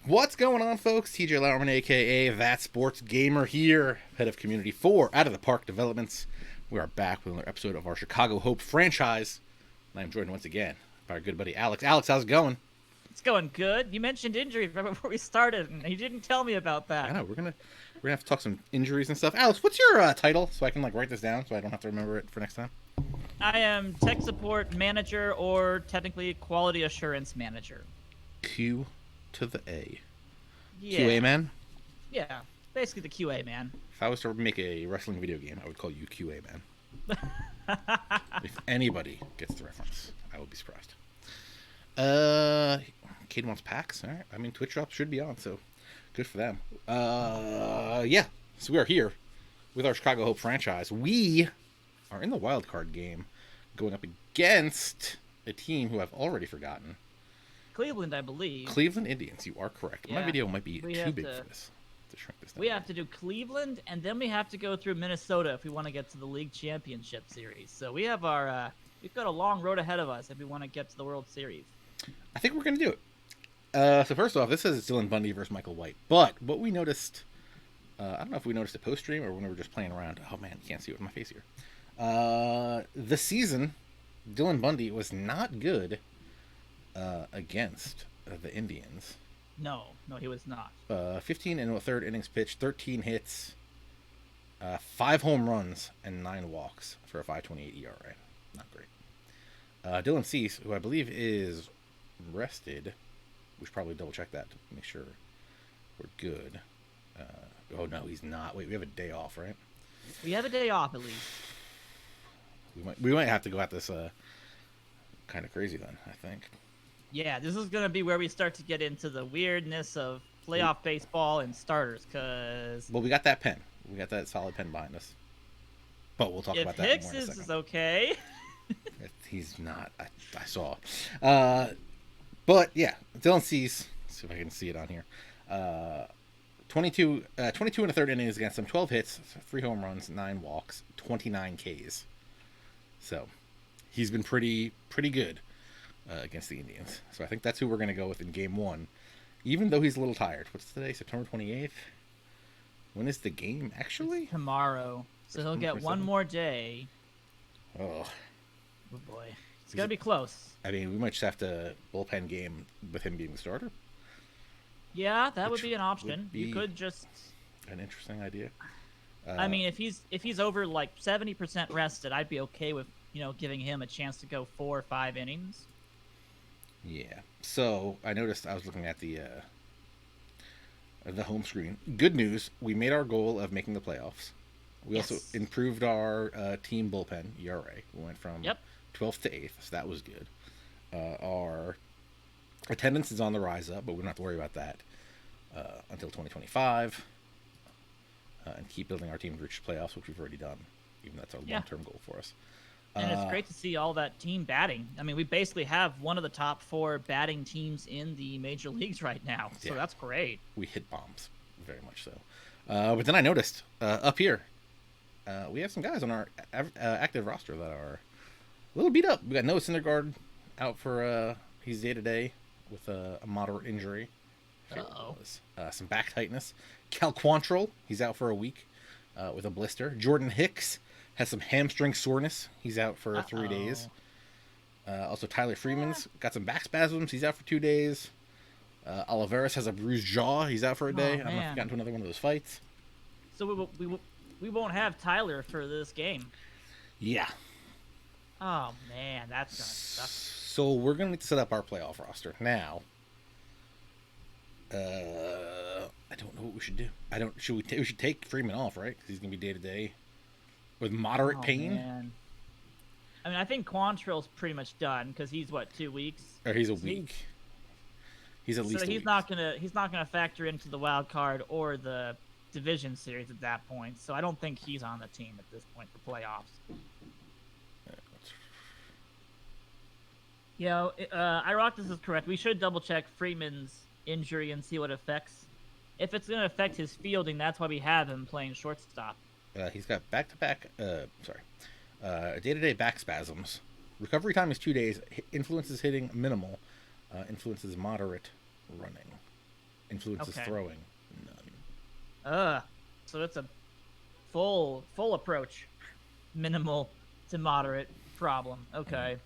What's going on, folks? TJ Lauerman, aka That Sports Gamer here, head of Community 4 Out of the Park Developments. We are back with another episode of our Chicago Hope franchise. And I'm joined once again by our good buddy Alex. Alex, how's it going? It's going good. You mentioned injury right before we started, and you didn't tell me about I that. know, we're gonna have to talk some injuries and stuff. Alex, what's your title so I can write this down so I don't have to remember it for next time? I am tech support manager, or technically quality assurance manager. Q to the A. Yeah. QA man? Yeah. Basically the QA man. If I was to make a wrestling video game, I would call you QA man. If anybody gets the reference, I will be surprised. Kate wants packs. All right. I mean, Twitch drops should be on, so good for them. Yeah. So we are here with our Chicago Hope franchise. We are in the wild card game, going up against a team who I've already forgotten. Cleveland, I believe. Cleveland Indians. You are correct. My Yeah. video might be We too have big to- for this. To shrink this down. We have to do Cleveland, and then we have to go through Minnesota if we want to get to the league championship series. So we have we've got a long road ahead of us if we want to get to the World Series. I think we're going to do it. So first off, this says Dylan Bundy versus Michael White. But what we noticed, I don't know if we noticed it post-stream or when we were just playing around. Oh, man, you can't see it with my face here. This season, Dylan Bundy was not good against the Indians. No, he was not. 15 and a third innings pitched, 13 hits, 5 home runs, and 9 walks for a 5.28 ERA. Not great. Dylan Cease, who I believe is rested, we should probably double check that to make sure we're good. Oh no, he's not. Wait, we have a day off, right? We have a day off at least. We might have to go at this kind of crazy then, I think. Yeah, this is going to be where we start to get into the weirdness of playoff baseball and starters, because Well, we got that pen. We got that solid pen behind us. But we'll talk if about that Hicks more in a is second. okay, He's not. I saw. But yeah, Dylan Cease. Let's see if I can see it on here. 22 and a third innings against him. 12 hits, 3 home runs, 9 walks, 29 Ks. So he's been pretty good against the Indians. So I think that's who we're going to go with in game 1. Even though he's a little tired. What's today? September 28th? When is the game actually? tomorrow. So he'll get one 27th? more day. Oh. Oh boy, it's going to be close. I mean, we might just have to bullpen game with him being the starter. Yeah, that would Which be an option. would be- You could just. An interesting idea. I mean, if he's over like 70% rested, I'd be okay with giving him a chance to go 4 or 5 innings. Yeah. So I noticed I was looking at the home screen. Good news: we made our goal of making the playoffs. We also Yes. improved our team bullpen ERA. We went from Yep. 12th to 8th, so that was good. Our attendance is on the rise up, but we don't have to worry about that until 2025. And keep building our team to reach playoffs, which we've already done. Even though that's our Yeah. long-term goal for us. And it's great to see all that team batting. I mean, we basically have one of the top 4 batting teams in the major leagues right now, so Yeah. that's great. We hit bombs, very much so. But then I noticed up here, we have some guys on our active roster that are a little beat up. We got Noah Syndergaard out for he's day to day with a moderate injury. I forget what it Uh-oh. was. Some back tightness. Cal Quantrill, he's out for a week with a blister. Jordan Hicks has some hamstring soreness. He's out for 3 days. Also, Tyler Freeman's got some back spasms. He's out for 2 days. Oliveras has a bruised jaw. He's out for a day. I don't know if he man. got into another one of those fights. So we won't have Tyler for this game. Yeah. Oh man, that's gonna suck. So we're gonna need to set up our playoff roster now. I don't know what we should do. I don't. Should we? We should take Freeman off, right? Because he's gonna be day to day with moderate Oh, pain, man. I mean, I think Quantrill's pretty much done because he's what 2 weeks. or he's a So he- week. He's at least. So a he's week. not gonna factor into the wild card or the division series at that point. So I don't think he's on the team at this point for playoffs. Irocktus is correct. We should double check Freeman's injury and see what affects. If it's gonna affect his fielding, that's why we have him playing shortstop. He's got back-to-back. Day-to-day back spasms. Recovery time is 2 days. Influences hitting minimal. Influences moderate running. Influences Okay. throwing, none. So it's a full approach, minimal to moderate problem. Okay.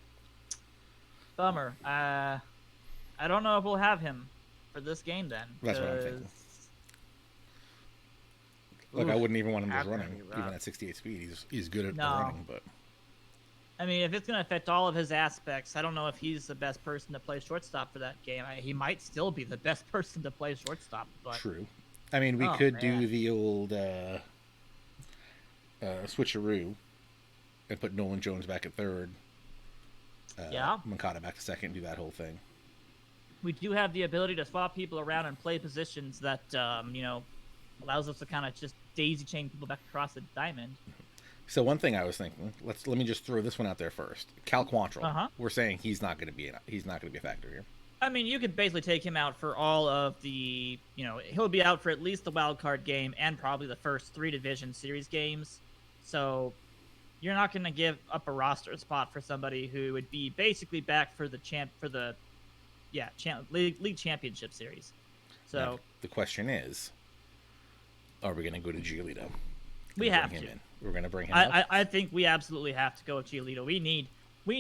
Bummer. I don't know if we'll have him for this game then. That's what I'm thinking. 'Cause- Like, I wouldn't even want him that's just gonna running, be rough. even at 68 speed. He's good at the No. running, but I mean, if it's going to affect all of his aspects, I don't know if he's the best person to play shortstop for that game. He might still be the best person to play shortstop, but true. I mean, we Oh, could do man. the old switcheroo and put Nolan Jones back at third. Yeah. Mankata back to second, do that whole thing. we do have the ability to swap people around and play positions that, allows us to kind of just daisy chain people back across the diamond. So one thing I was thinking, let me just throw this one out there first. Cal Quantrill. Uh-huh. We're saying he's not going to be a factor here. I mean, you could basically take him out for all of the, he'll be out for at least the wild card game and probably the first 3 division series games. So you're not going to give up a roster spot for somebody who would be basically back for the league championship series. So Now, the question is, are we going to go to Giolito? we have to. We're going to bring him up. I think we absolutely have to go with Giolito. We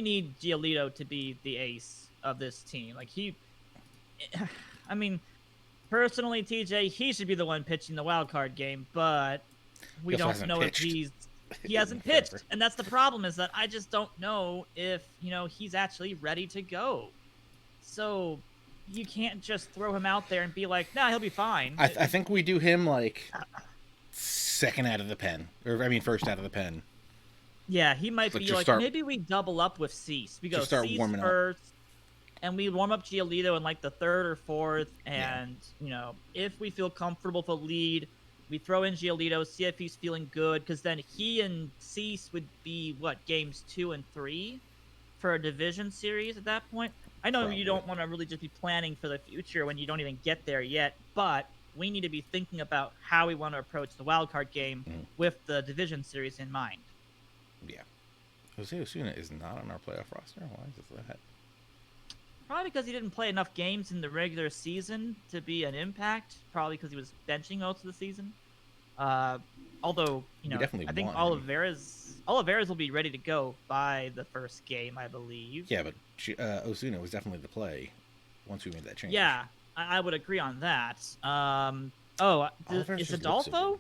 need Giolito to be the ace of this team. Like I mean, personally, TJ, he should be the one pitching the wild card game, but we He also don't hasn't know pitched. if he hasn't Forever. pitched, and that's the problem. Is that I just don't know if he's actually ready to go. So you can't just throw him out there and be like, nah, he'll be fine. I think we do him like second out of the pen, first out of the pen. Yeah, he might Like, be just like, start- maybe we double up with Cease. We go just start Cease warming up. first, and we warm up Giolito in like the 3rd or 4th. Yeah. And, if we feel comfortable with a lead, we throw in Giolito, see if he's feeling good, because then he and Cease would be, games 2 and 3 for a division series at that point? I know Probably. you don't want to really just be planning for the future when you don't even get there yet, but we need to be thinking about how we want to approach the wild card game with the division series in mind. Yeah. Jose Osuna is not on our playoff roster. Why is that? Probably because he didn't play enough games in the regular season to be an impact. Probably because he was benching most of the season. Although, definitely I think want him. Olivares will be ready to go by the first game, I believe. Yeah, but Osuna was definitely the play once we made that change. Yeah, I would agree on that. Olivares Is just looks so Adolfo? good.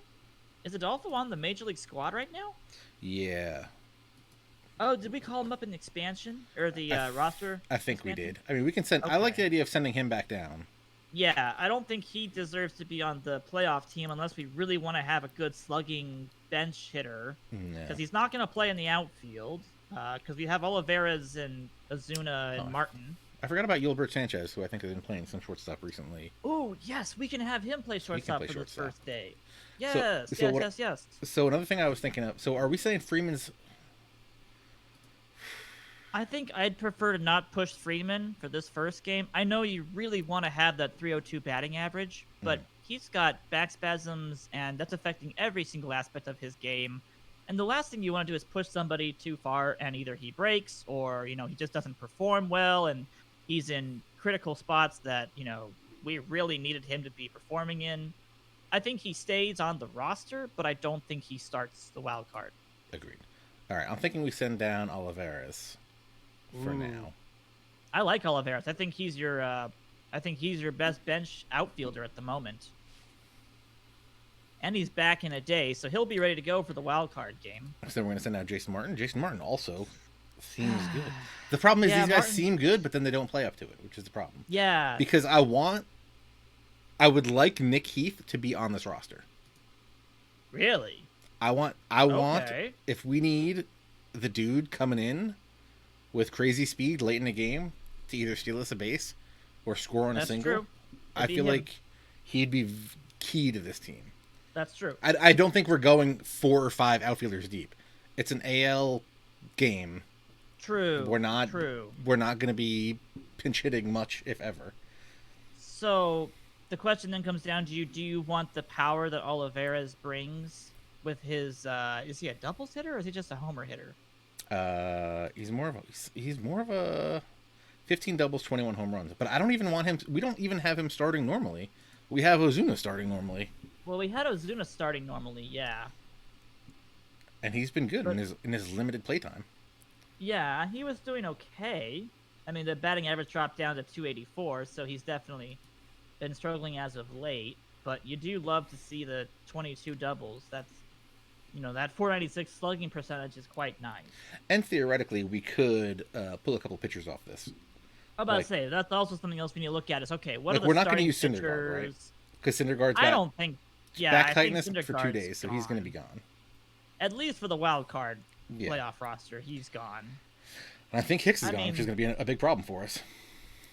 Is Adolfo on the Major League squad right now? Yeah. Oh, did we call him up in the expansion or the roster? I think we expansion? did. I mean, we can send. I like Okay. the idea of sending him back down. Yeah, I don't think he deserves to be on the playoff team unless we really want to have a good slugging bench hitter. No. Because he's not going to play in the outfield. Because we have Olivares and Azuna and Martin. I forgot about Yulbert Sanchez, who I think has been playing some shortstop recently. Oh, yes, we can have him play shortstop play for shortstop. this first day. Yes, so what- yes. So another thing I was thinking of. So are we saying Freeman's? I think I'd prefer to not push Freeman for this first game. I know you really want to have that 302 batting average, but he's got back spasms, and that's affecting every single aspect of his game. And the last thing you want to do is push somebody too far, and either he breaks or, he just doesn't perform well, and he's in critical spots that, we really needed him to be performing in. I think he stays on the roster, but I don't think he starts the wild card. Agreed. All right, I'm thinking we send down Olivares for Ooh. now. I like Olivares. I think he's your best bench outfielder at the moment. And he's back in a day, so he'll be ready to go for the wild card game. So we're going to send out Jason Martin. Jason Martin also seems good. The problem is Yeah, these guys Martin- seem good, but then they don't play up to it, which is the problem. Yeah. Because I would like Nick Heath to be on this roster. Really? I want Okay. if we need the dude coming in with crazy speed late in the game to either steal us a base or score on That's a single. true. I It'd be feel him. like he'd be key to this team. That's true. I don't think we're going 4 or 5 outfielders deep. It's an AL game. True. We're not True. We're not going to be pinch hitting much, if ever. So the question then comes down to do you want the power that Olivares brings with his is he a doubles hitter or is he just a homer hitter? He's more of a 15 doubles, 21 home runs. But I don't even want him. We don't even have him starting normally. We have Ozuna starting normally, Well, we had Ozuna starting normally, yeah. and he's been good But in his limited playtime. yeah, he was doing okay. I mean, the batting average dropped down to 284, so he's definitely been struggling as of late. But you do love to see the 22 doubles. That's, that 496 slugging percentage is quite nice. And theoretically, we could pull a couple pitchers off this. I'm about to say that's also something else we need to look at. Is okay, what are the we're not going to starting use Syndergaard, right? pitchers? Because Syndergaard's I got don't think. Yeah, back I think tightness for 2 Syndergaard's days, so he's going to be gone. gone. At least for the wild card Yeah. playoff roster, he's gone. And I think Hicks is I gone, mean- which is going to be a big problem for us.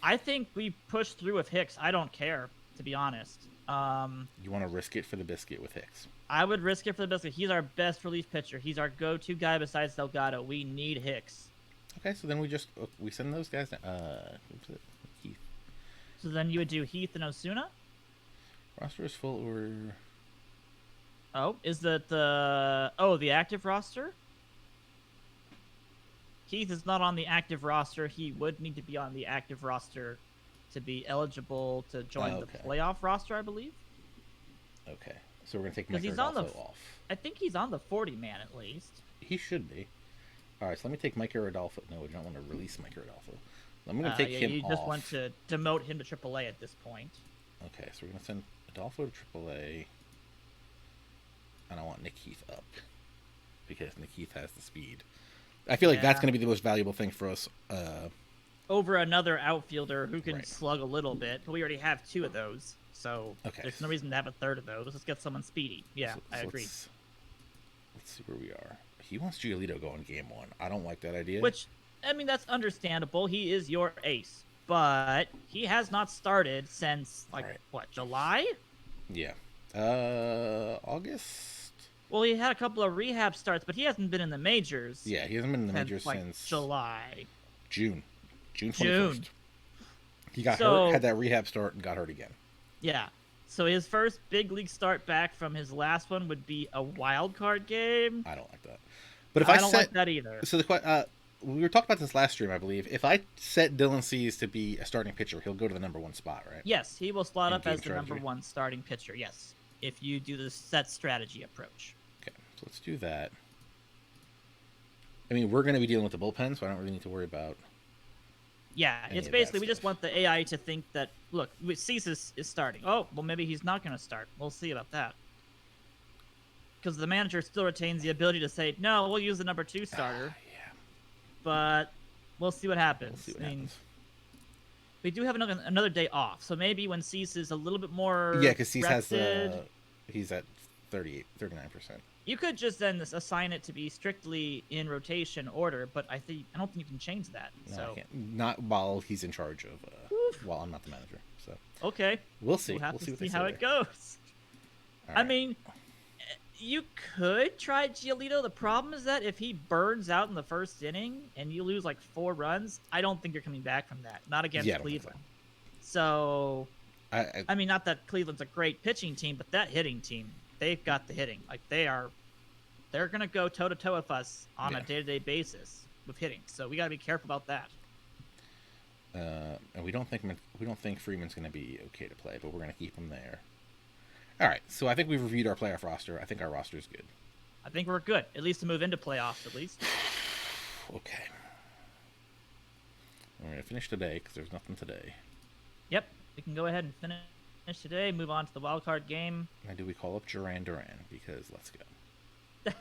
I think we push through with Hicks. I don't care, to be honest. You want to risk it for the biscuit with Hicks. I would risk it for the biscuit. He's our best relief pitcher. He's our go-to guy besides Delgado. We need Hicks. Okay, so then we send those guys down. Heath. So then you would do Heath and Osuna? Roster is full or... Oh, is that the active roster? Heath is not on the active roster. He would need to be on the active roster to be eligible to join the playoff roster, I believe. Okay, so we're going to take Mike he's Rodolfo off. I think he's on the 40-man at least. He should be. All right, so let me take Mike Rodolfo. No, we don't want to release Mike Rodolfo. I'm going to take him off. You just want to demote him to AAA at this point. Okay, so we're going to send Rodolfo to AAA. And I want Nick Heath up. Because Nick Heath has the speed. I feel like that's going to be the most valuable thing for us. Over another outfielder who can Right. slug a little bit. But we already have 2 of those. So there's no reason to have a third of those. Let's get someone speedy. Yeah, I agree. Let's see where we are. He wants Giolito going game 1. I don't like that idea. Which, I mean, that's understandable. He is your ace. But he has not started since, July? Yeah. August? Well, he had a couple of rehab starts, but he hasn't been in the majors. Yeah, he hasn't been in the majors since July. June 21st. He got hurt, had that rehab start, and got hurt again. Yeah. So his first big league start back from his last one would be a wild card game. I don't like that. But if I don't like that either. So we were talking about this last stream, I believe. If I set Dylan Cease to be a starting pitcher, he'll go to the number 1 spot, right? Yes, he will slot up as the strategy. number 1 starting pitcher. Yes, if you do the set strategy approach. Okay, so let's do that. I mean, we're going to be dealing with the bullpen, so I don't really need to worry about. Yeah, it's basically we just want the AI to think that, look, Cease is starting. Oh, well, maybe he's not going to start. We'll see about that. Because the manager still retains the ability to say, no, we'll use the number 2 starter. Yeah. But we'll see what happens. We do have another day off, so maybe when Cease is a little bit more because Cease rested, he's at 39%. You could just then assign it to be strictly in rotation order, but I don't think you can change that. No, so I can't. Not while he's in charge of. While I'm not the manager. So okay, we'll see. We'll have to see how it goes. Right. I mean, you could try Giolito. The problem is that if he burns out in the first inning and you lose like 4 runs, I don't think you're coming back from that. Not against Cleveland. So, I mean, not that Cleveland's a great pitching team, but that hitting team, they've got the hitting. Like they're gonna go toe to toe with us on a day-to-day basis with hitting. So we gotta be careful about that. And we don't think Freeman's gonna be okay to play, but we're gonna keep him there. All right, so I think we've reviewed our playoff roster. I think our roster is good. I think we're good, at least to move into playoffs, at least. Okay. We're going to finish today because there's nothing today. Yep, we can go ahead and finish today, move on to the wild card game. Now, do we call up Duran? Because let's go.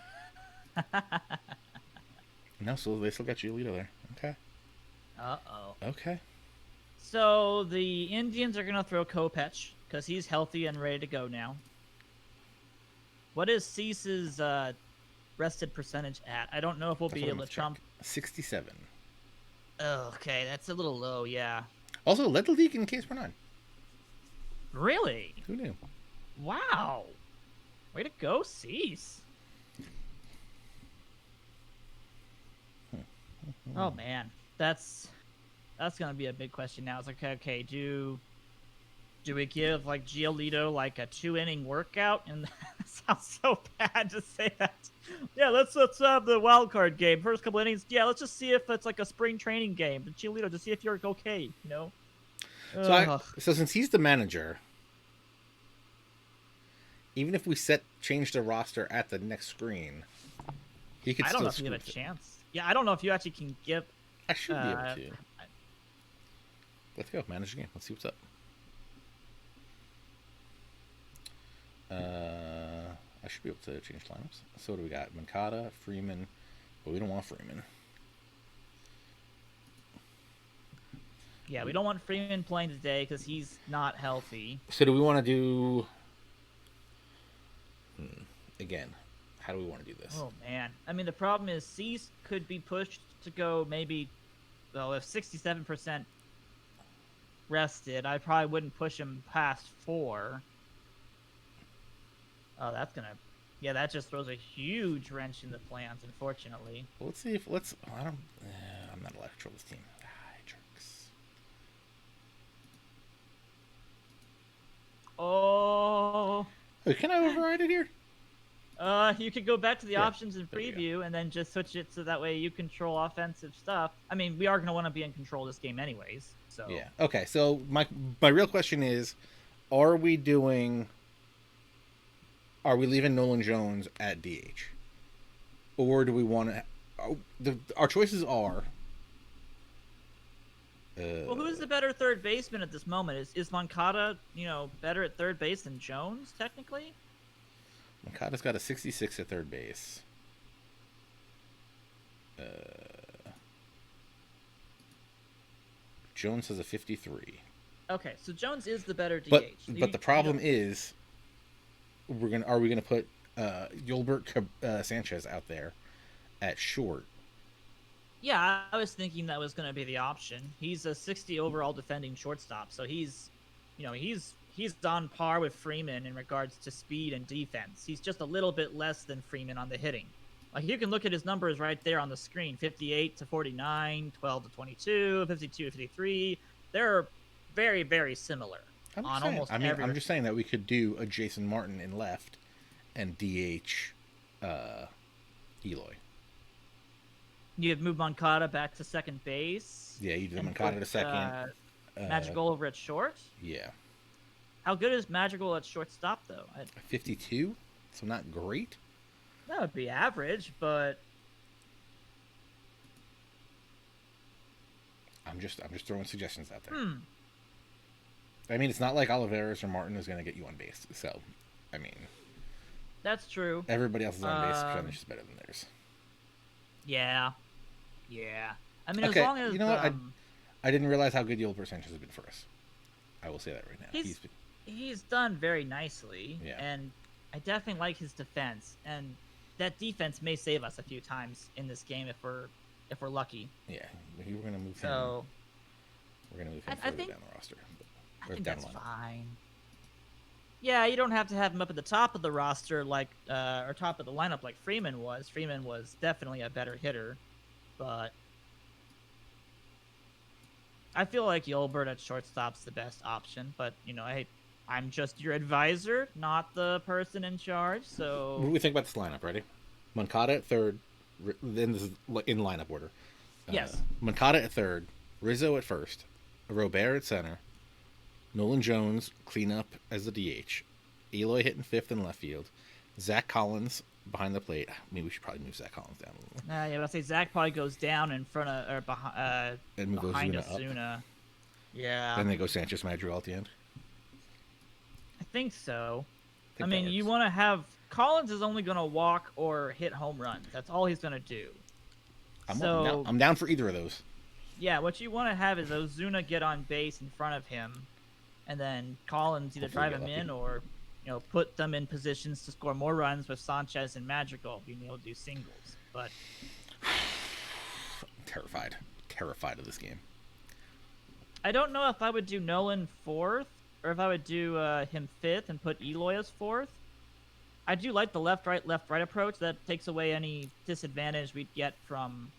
No, so they still got Giolito there. Okay. Uh-oh. Okay. So the Indians are going to throw Kopech because he's healthy and ready to go now. What is Cease's rested percentage at? I don't know if we'll be able to trump. 67. Oh, okay, that's a little low, yeah. Also, led the league in Ks per 9. Really? Who knew? Wow. Way to go, Cease. Oh, man. That's going to be a big question now. It's like, okay, do we give, like, Giolito, like, a 2-inning workout? And that sounds so bad to say that. Yeah, let's have the wild card game. First couple innings, yeah, let's just see if it's, like, a spring training game. But Giolito, just see if you're okay, you know? So since he's the manager, even if we change the roster at the next screen, he could I don't still know if you have a scoop it. chance. Yeah, I don't know if you actually can give. I should be able to. Let's go. Manage the game. Let's see what's up. I should be able to change lineups. So what do we got? Mancada, Freeman. But we don't want Freeman. Yeah, we don't want Freeman playing today because he's not healthy. So do we want to do... Again, how do we want to do this? Oh, man. I mean, the problem is Cease could be pushed to go maybe... Well, if 67% rested, I probably wouldn't push him past 4. Oh, that's going to... Yeah, that just throws a huge wrench in the plans, unfortunately. Well, let's see if... I'm not allowed to control this team. Jerks. Oh... Oh, can I override it here? You could go back to the options in there we preview and then just switch it so that way you control offensive stuff. I mean, we are going to want to be in control of this game anyways. So Yeah. Okay, so my real question is, are we leaving Nolan Jones at DH? Or do we want to... Our choices are... well, who's the better third baseman at this moment? Is Moncada, better at third base than Jones, technically? Moncada's got a 66 at third base. Jones has a 53. Okay, so Jones is the better DH. But the problem is, are we gonna put Yolbert Sanchez out there at short? Yeah, I was thinking that was going to be the option. He's a 60 overall defending shortstop, so he's on par with Freeman in regards to speed and defense. He's just a little bit less than Freeman on the hitting. Like, you can look at his numbers right there on the screen: 58 to 49, 12 to 22, 52 to 53. They're very, very similar on almost every. I'm just saying that we could do a Jason Martin in left and DH Eloy. You'd move Moncada back to second base. Yeah, you do Moncada to second. Madrigal over at short. Yeah. How good is Madrigal at shortstop, though? 52, so not great. That would be average, but I'm just throwing suggestions out there. I mean, it's not like Olivares or Martin is going to get you on base. So, I mean, that's true. Everybody else's on base percentage is better than theirs. Yeah. I mean, okay, as long as you know what, I didn't realize how good Yolbert percentage has been for us. I will say that right now. He's done very nicely, yeah. And I definitely like his defense, and that defense may save us a few times in this game if we're lucky. Yeah, we're gonna move him. So we're gonna move him further down the roster. I think that's fine. Yeah, you don't have to have him up at the top of the roster or top of the lineup like Freeman was. Freeman was definitely a better hitter, but I feel like Yolbert at shortstop's the best option. But I'm just your advisor, not the person in charge. So what do we think about this lineup? Ready? Moncada at third. Then this is in lineup order. Yes. Moncada at third. Rizzo at first. Robert at center. Nolan Jones clean up as the DH. Eloy hitting fifth and left field. Zach Collins behind the plate. Maybe we should probably move Zach Collins down a little. Yeah, I'd say Zach probably goes down in front of or behind Ozuna. Yeah. Then they go Sanchez Madrigal at the end. I think so. I mean, you want to have Collins is only going to walk or hit home runs. That's all he's going to do. I'm down for either of those. Yeah, what you want to have is Ozuna get on base in front of him, and then Collins either drive him in or put them in positions to score more runs with Sanchez and Madrigal being able to do singles. But I'm terrified of this game. I don't know if I would do Nolan fourth or if I would do him fifth and put Eloy as fourth. I do like the left-right approach. That takes away any disadvantage we'd get from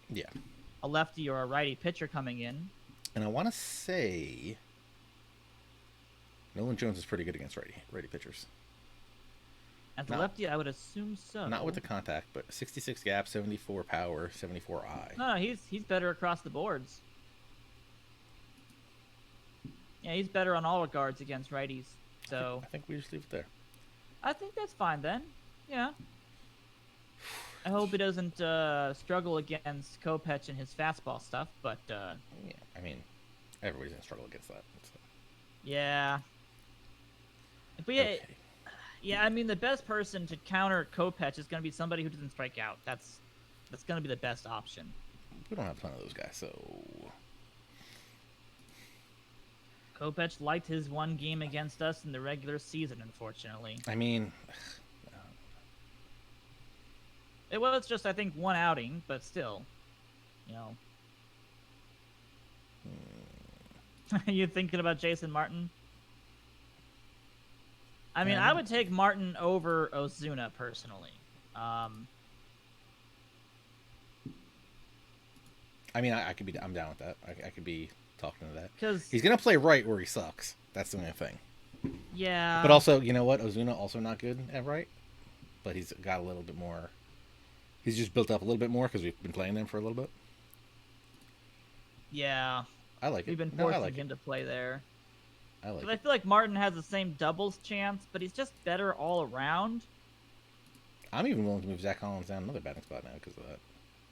a lefty or a righty pitcher coming in. And I want to say Nolan Jones is pretty good against righty pitchers. At the lefty, I would assume so. Not with the contact, but 66 gap, 74 power, 74 eye. No, he's better across the boards. Yeah, he's better on all regards against righties. So I think we just leave it there. I think that's fine then. Yeah. I hope he doesn't struggle against Kopech and his fastball stuff, but Yeah, I mean, everybody's gonna struggle against that. So. yeah. If we, Okay. yeah, I mean the best person to counter Kopech is going to be somebody who doesn't strike out. That's going to be the best option. We don't have a ton of those guys, so Kopech liked his one game against us in the regular season, unfortunately. I mean, It was just, I think, one outing, but still, you know. You thinking about Jason Martin? I mean, I would take Martin over Ozuna personally. I mean, I could be. I'm down with that. I could be talking to that. Because he's gonna play right where he sucks. That's the only thing. Yeah. But also, you know what? Ozuna also not good at right, but he's got a little bit more. He's just built up a little bit more because we've been playing them for a little bit. Yeah. I like it. We've been forcing him to play there. I like it. I feel like Martin has the same doubles chance, but he's just better all around. I'm even willing to move Zach Collins down another batting spot now because of that.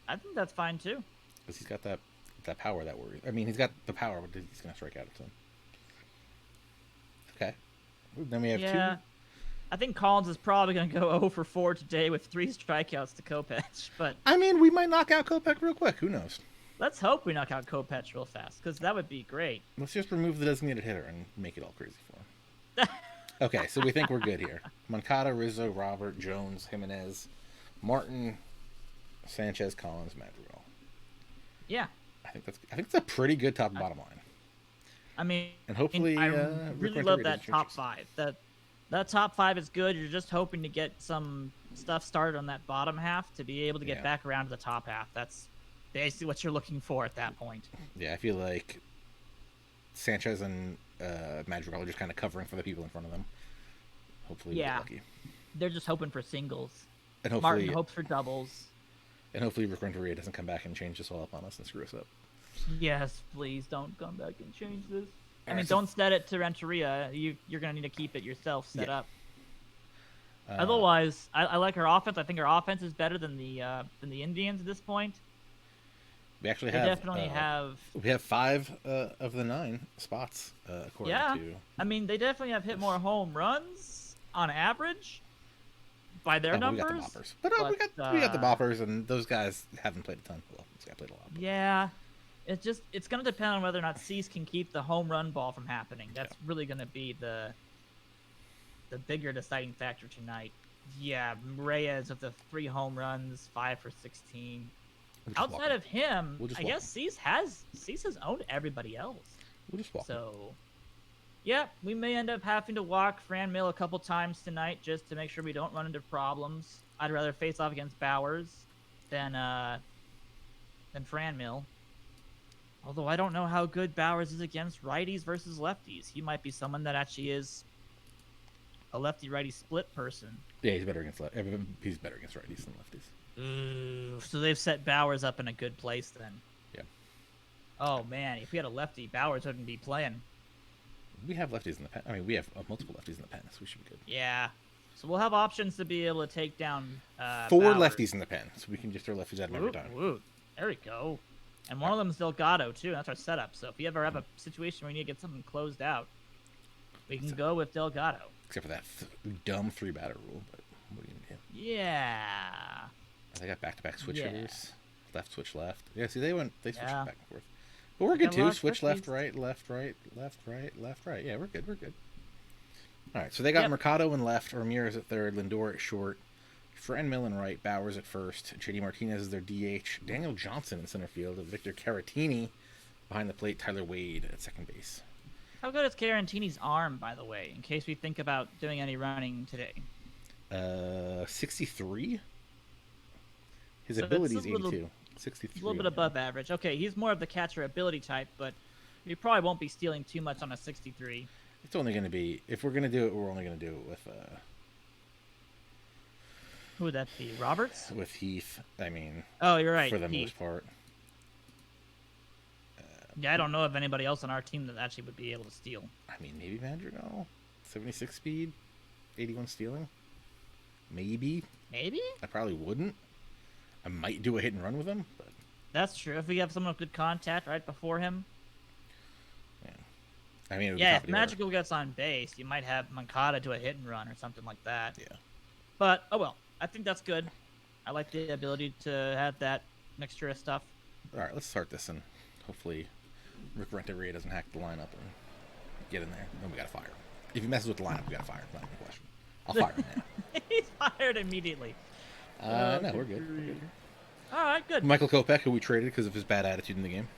I think that's fine too. Because he's got that power that worries. I mean, he's got the power, but he's going to strike out a ton. Okay. Then we have two. I think Collins is probably going to go 0 for 4 today with 3 strikeouts to Kopech. But I mean, we might knock out Kopech real quick. Who knows? Let's hope we knock out Kopech real fast, because that would be great. Let's just remove the designated hitter and make it all crazy for him. Okay, so we think we're good here. Moncada, Rizzo, Robert, Jones, Jimenez, Martin, Sanchez, Collins, Madrigal. Yeah. I think it's a pretty good top and bottom line. I mean, and hopefully, I really love that top 5. That top 5 is good. You're just hoping to get some stuff started on that bottom half to be able to get back around to the top half. That's basically what you're looking for at that point. Yeah, I feel like Sanchez and Madrigal are just kind of covering for the people in front of them. Hopefully, we get lucky. They're just hoping for singles. And hopefully, Martin hopes for doubles. And hopefully, Rick Renteria doesn't come back and change this all up on us and screw us up. Yes, please don't come back and change this. I mean, don't set it to Renteria. You're going to need to keep it yourself set up. Otherwise, I like our offense. I think our offense is better than the Indians at this point. We actually definitely have. We have 5 of the 9 spots according to. I mean, they definitely have hit more home runs on average by their numbers. We got the boppers, but we got the boppers, and those guys haven't played a ton. Well, this guy played a lot. But. Yeah, it's going to depend on whether or not Cease can keep the home run ball from happening. That's really going to be the bigger deciding factor tonight. Yeah, Reyes with the 3 home runs, 5 for 16. Outside of him, I guess Cease has owned everybody else. We'll just walk. So, yeah, we may end up having to walk Fran Mill a couple times tonight just to make sure we don't run into problems. I'd rather face off against Bowers than Fran Mill. Although I don't know how good Bowers is against righties versus lefties. He might be someone that actually is a lefty-righty split person. Yeah, he's better against he's better against righties than lefties. So they've set Bowers up in a good place then. Yeah. Oh man, if we had a lefty, Bowers wouldn't be playing. We have lefties in the pen. I mean, we have multiple lefties in the pen, so we should be good. Yeah. So we'll have options to be able to take down 4 Bowers. lefties in the pen, so we can just throw lefties at him every time. Ooh, there we go. And one of them is Delgado too. That's our setup. So if you ever have a situation where you need to get something closed out, we can go with Delgado. Except for that dumb 3-batter rule, but what are you gonna do? Yeah. They got back-to-back switch hitters. Left, switch, left. Yeah, see, they switched back and forth. But we're good, too. Switch left, right, left, right, left, right, left, right. Yeah, we're good. All right, so they got Mercado in left, Ramirez at third, Lindor at short, Fran Mill in right, Bowers at first, JD Martinez is their DH, Daniel Johnson in center field, Victor Caratini behind the plate, Tyler Wade at second base. How good is Caratini's arm, by the way, in case we think about doing any running today? 63? His ability is 82. 63. A little bit above average. Okay, he's more of the catcher ability type, but you probably won't be stealing too much on a 63. It's only going to be, if we're going to do it, we're only going to do it with... Who would that be? Roberts? With Heath, I mean... Oh, you're right. For the most part. Yeah, I don't know of anybody else on our team that actually would be able to steal. I mean, maybe Madrigal? 76 speed? 81 stealing? Maybe. Maybe? I probably wouldn't. I might do a hit and run with him, but That's true. If we have someone with good contact right before him. yeah. I mean, it would be Yeah, top if of the order. Magical gets on base, you might have Mankata do a hit and run or something like that. Yeah. But, oh well. I think that's good. I like the ability to have that mixture of stuff. All right, let's start this, and hopefully Rick Renteria doesn't hack the lineup and get in there. Then we got to fire him. If he messes with the lineup, we got to fire him. Not even a question. I'll fire him now. He's fired immediately. No, we're good. We're good. All right, good. Michael Kopech, who we traded because of his bad attitude in the game.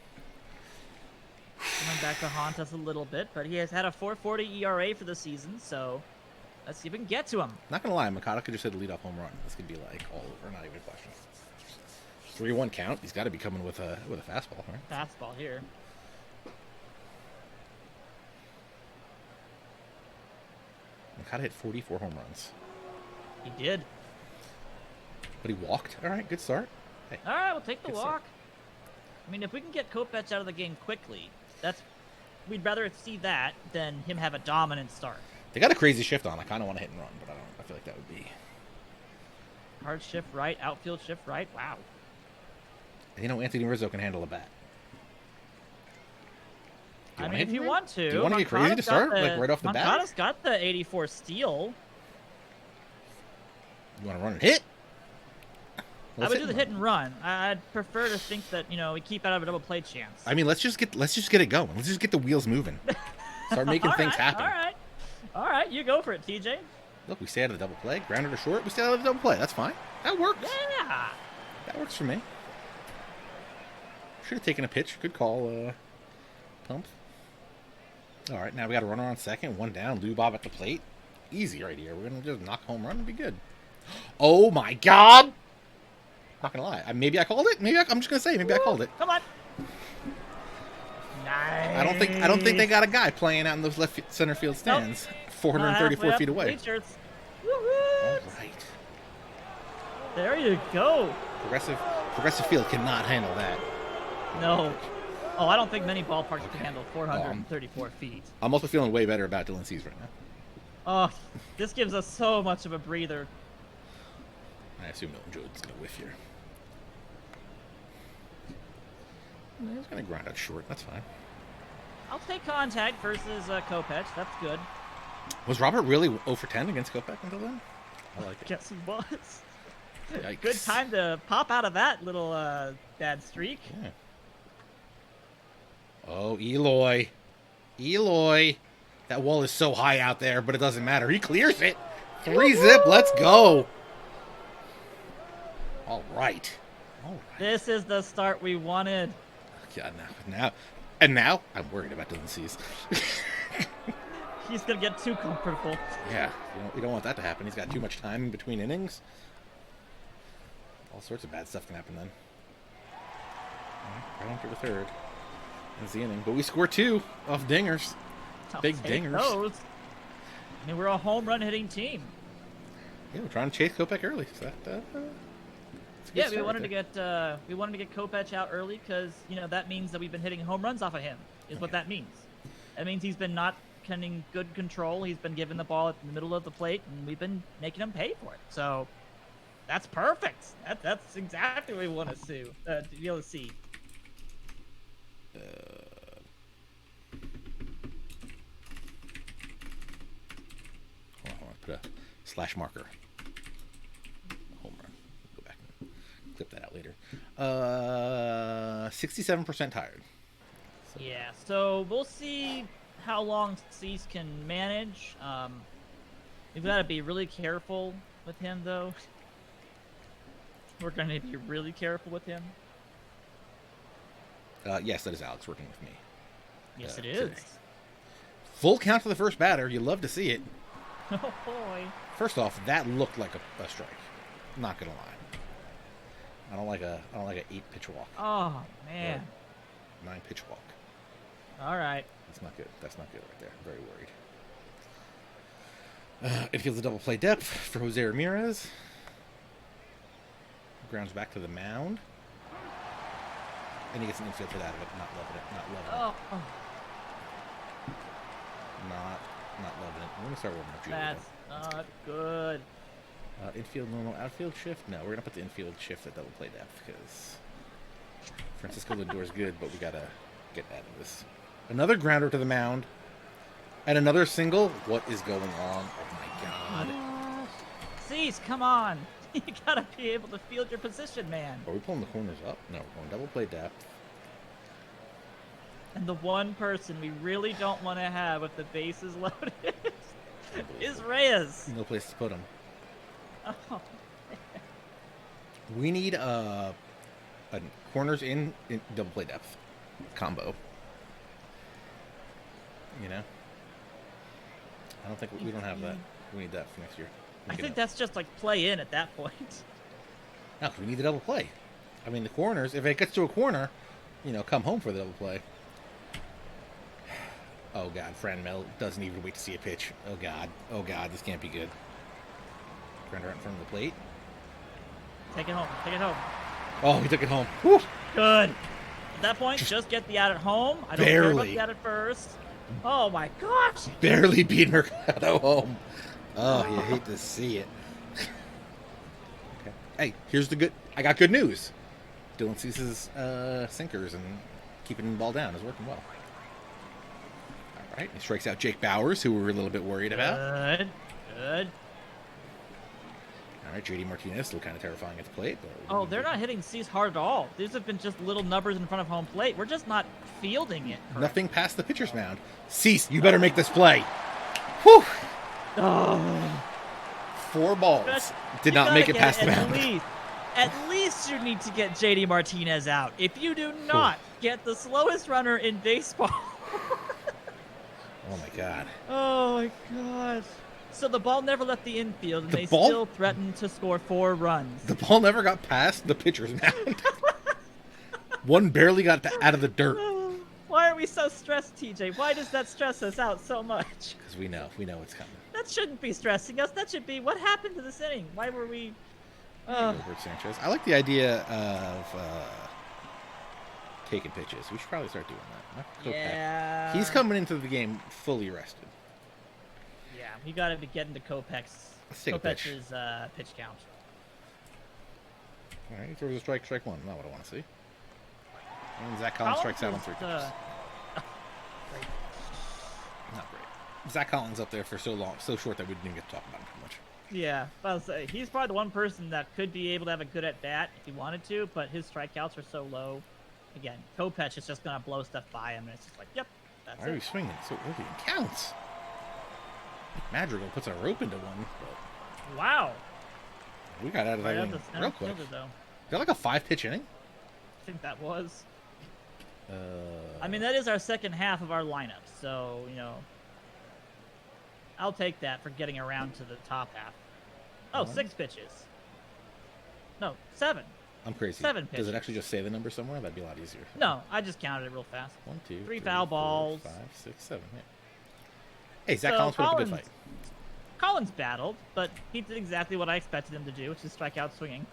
Coming back to haunt us a little bit, but he has had a 4.40 ERA for the season, so let's see if we can get to him. Not gonna lie, Makata could just hit a leadoff home run. This could be like all over, not even a question. 3-1 count. He's got to be coming with a fastball, right? Fastball here. Makata hit 44 home runs, He did. but he walked. All right, good start. Hey, All right, we'll take the Good walk. start. I mean, if we can get Kopech out of the game quickly, we'd rather see that than him have a dominant start. they got a crazy shift on. I kind of want to hit and run, but I don't. I feel like that would be. Hard shift right, outfield shift right. Wow. You know, Anthony Rizzo can handle a bat. Do I wanna mean, hit if you and want to. Do you want to get crazy to Moncada's start, got like right off the bat? Moncada's got the 84 steal. You want to run and hit? I would do the hit and run. I'd prefer to think that, we keep out of a double play chance. I mean, let's just get it going. Let's just get the wheels moving. Start making things happen. All right, you go for it, TJ. Look, we stay out of the double play. Grounded to short. We stay out of the double play. That's fine. That works. Yeah. That works for me. Should have taken a pitch. Good call, Pump. All right, now we got a runner on second. One down. Lou Bob at the plate. Easy right here. We're going to just knock home run and be good. Oh, my God. Not going to lie. Maybe I called it. I'm just going to say maybe I called it. Come on. Nice. I don't think they got a guy playing out in those center field stands, 434 feet away. All right. There you go. Progressive Field cannot handle that. No. Oh, I don't think many ballparks can handle 434 feet. I'm also feeling way better about Dylan Cease right now. Oh, this gives us so much of a breather. I assume Milton Jones is going to whiff here. He's going to ground out short. That's fine. I'll take contact versus Kopech. That's good. Was Robert really 0 for 10 against Kopech until then? I like it. Guess he was. Yikes. Good time to pop out of that little bad streak. Yeah. Oh, Eloy. Eloy. That wall is so high out there, but it doesn't matter. He clears it. 3-zip. Let's go. All right. This is the start we wanted. Yeah, now I'm worried about Dylan Cease. He's gonna get too comfortable. Yeah, you don't want that to happen. He's got too much time in between innings. All sorts of bad stuff can happen then. Right on for the third. That's the inning. But we score 2 off dingers. Big dingers. Those. I mean, we're a home run hitting team. Yeah, we're trying to chase Kopech early. So Yeah, we wanted to get Kopech out early because that means that we've been hitting home runs off of him. Is what that means. That means he's been not getting good control. He's been given the ball at the middle of the plate, and we've been making him pay for it. So that's perfect. That's exactly what we want to see. To be able to see. Hold on, put a slash marker. Home run. Go back and clip that out later. 67% tired. So. Yeah, so we'll see how long Cease can manage. We've got to be really careful with him, though. We're going to be really careful with him. Yes, that is Alex working with me. Yes, it is. Today. Full count for the first batter. You love to see it. Oh, boy. First off, that looked like a strike. I'm not gonna lie. I don't like a 8-pitch walk. Oh, man. 9-pitch walk. All right. That's not good. That's not good right there. I'm very worried. It feels a double play depth for Jose Ramirez. Grounds back to the mound. And he gets an infield for that, but not loving it. Not loving it. Oh. Not loving it. I'm going to start warming up Julie. That's not good. Infield normal, outfield shift? No, we're going to put the infield shift at double play depth because Francisco Lindor's good, but we got to get out of this. Another grounder to the mound. And another single. What is going on? Oh, my God. Cease, come on. You got to be able to field your position, man. Are we pulling the corners up? No, we're going double play depth. And the one person we really don't want to have with the bases loaded is Reyes. No place to put him. Oh. We need a corners in double play depth combo. You know? I don't think we don't have that. We need that for next year. I think that's just like play in at that point. No, we need the double play. I mean, the corners, if it gets to a corner, come home for the double play. Oh, God, Fran Mel doesn't even wait to see a pitch. Oh, God, this can't be good. Grinder right in front of the plate. Take it home. Oh, he took it home. Whew. Good. At that point, just get the out at home. I don't care about the out at first. Oh, my gosh. Barely beat Mercado home. Oh, you hate to see it. Okay. Hey, here's the good. I got good news. Dylan Cease's sinkers and keeping the ball down is working well. All right, he strikes out Jake Bowers, who we were a little bit worried about. Good. All right, JD Martinez, look kind of terrifying at the plate. Oh, they're not hitting Cease hard at all. These have been just little numbers in front of home plate. We're just not fielding it. Correct. Nothing past the pitcher's mound. Cease, you better make this play. Whew. Oh. 4 balls. Did not make it past the mound. At least you need to get JD Martinez out. If you do not get the slowest runner in baseball. Oh, my God. Oh, my God. So the ball never left the infield, and still threatened to score 4 runs. The ball never got past the pitcher's mound. One barely got out of the dirt. Why are we so stressed, TJ? Why does that stress us out so much? Because we know it's coming. That shouldn't be stressing us. That should be, what happened to this inning? Why were we... Robert Sanchez. I like the idea of taking pitches. We should probably start doing that. Yeah. He's coming into the game fully rested. Yeah, we got to get into Kopech's pitch count. All right, he throws a strike one. Not what I want to see. And Zach Collins strikes out on 3 pitches. Not great. Zach Collins up there for so short that we didn't even get to talk about him too much. Yeah, I'll say he's probably the one person that could be able to have a good at bat if he wanted to, but his strikeouts are so low. Again, Kopech is just gonna blow stuff by him, and it's just like, yep, that's it. Why are we swinging so early? It counts. Madrigal puts a rope into one. But wow. We got out of that inning real quick. Is that like a 5-pitch inning? I think that was. I mean, that is our second half of our lineup, so, I'll take that for getting around to the top half. Oh, 6 pitches. No, 7. I'm crazy. 7 pitches. Does it actually just say the number somewhere? That'd be a lot easier. No, I just counted it real fast. 1, 2, 3 foul balls. 5, 6, 7. Yeah. Hey, Zach Collins put up a good fight. Collins battled, but he did exactly what I expected him to do, which is strike out swinging.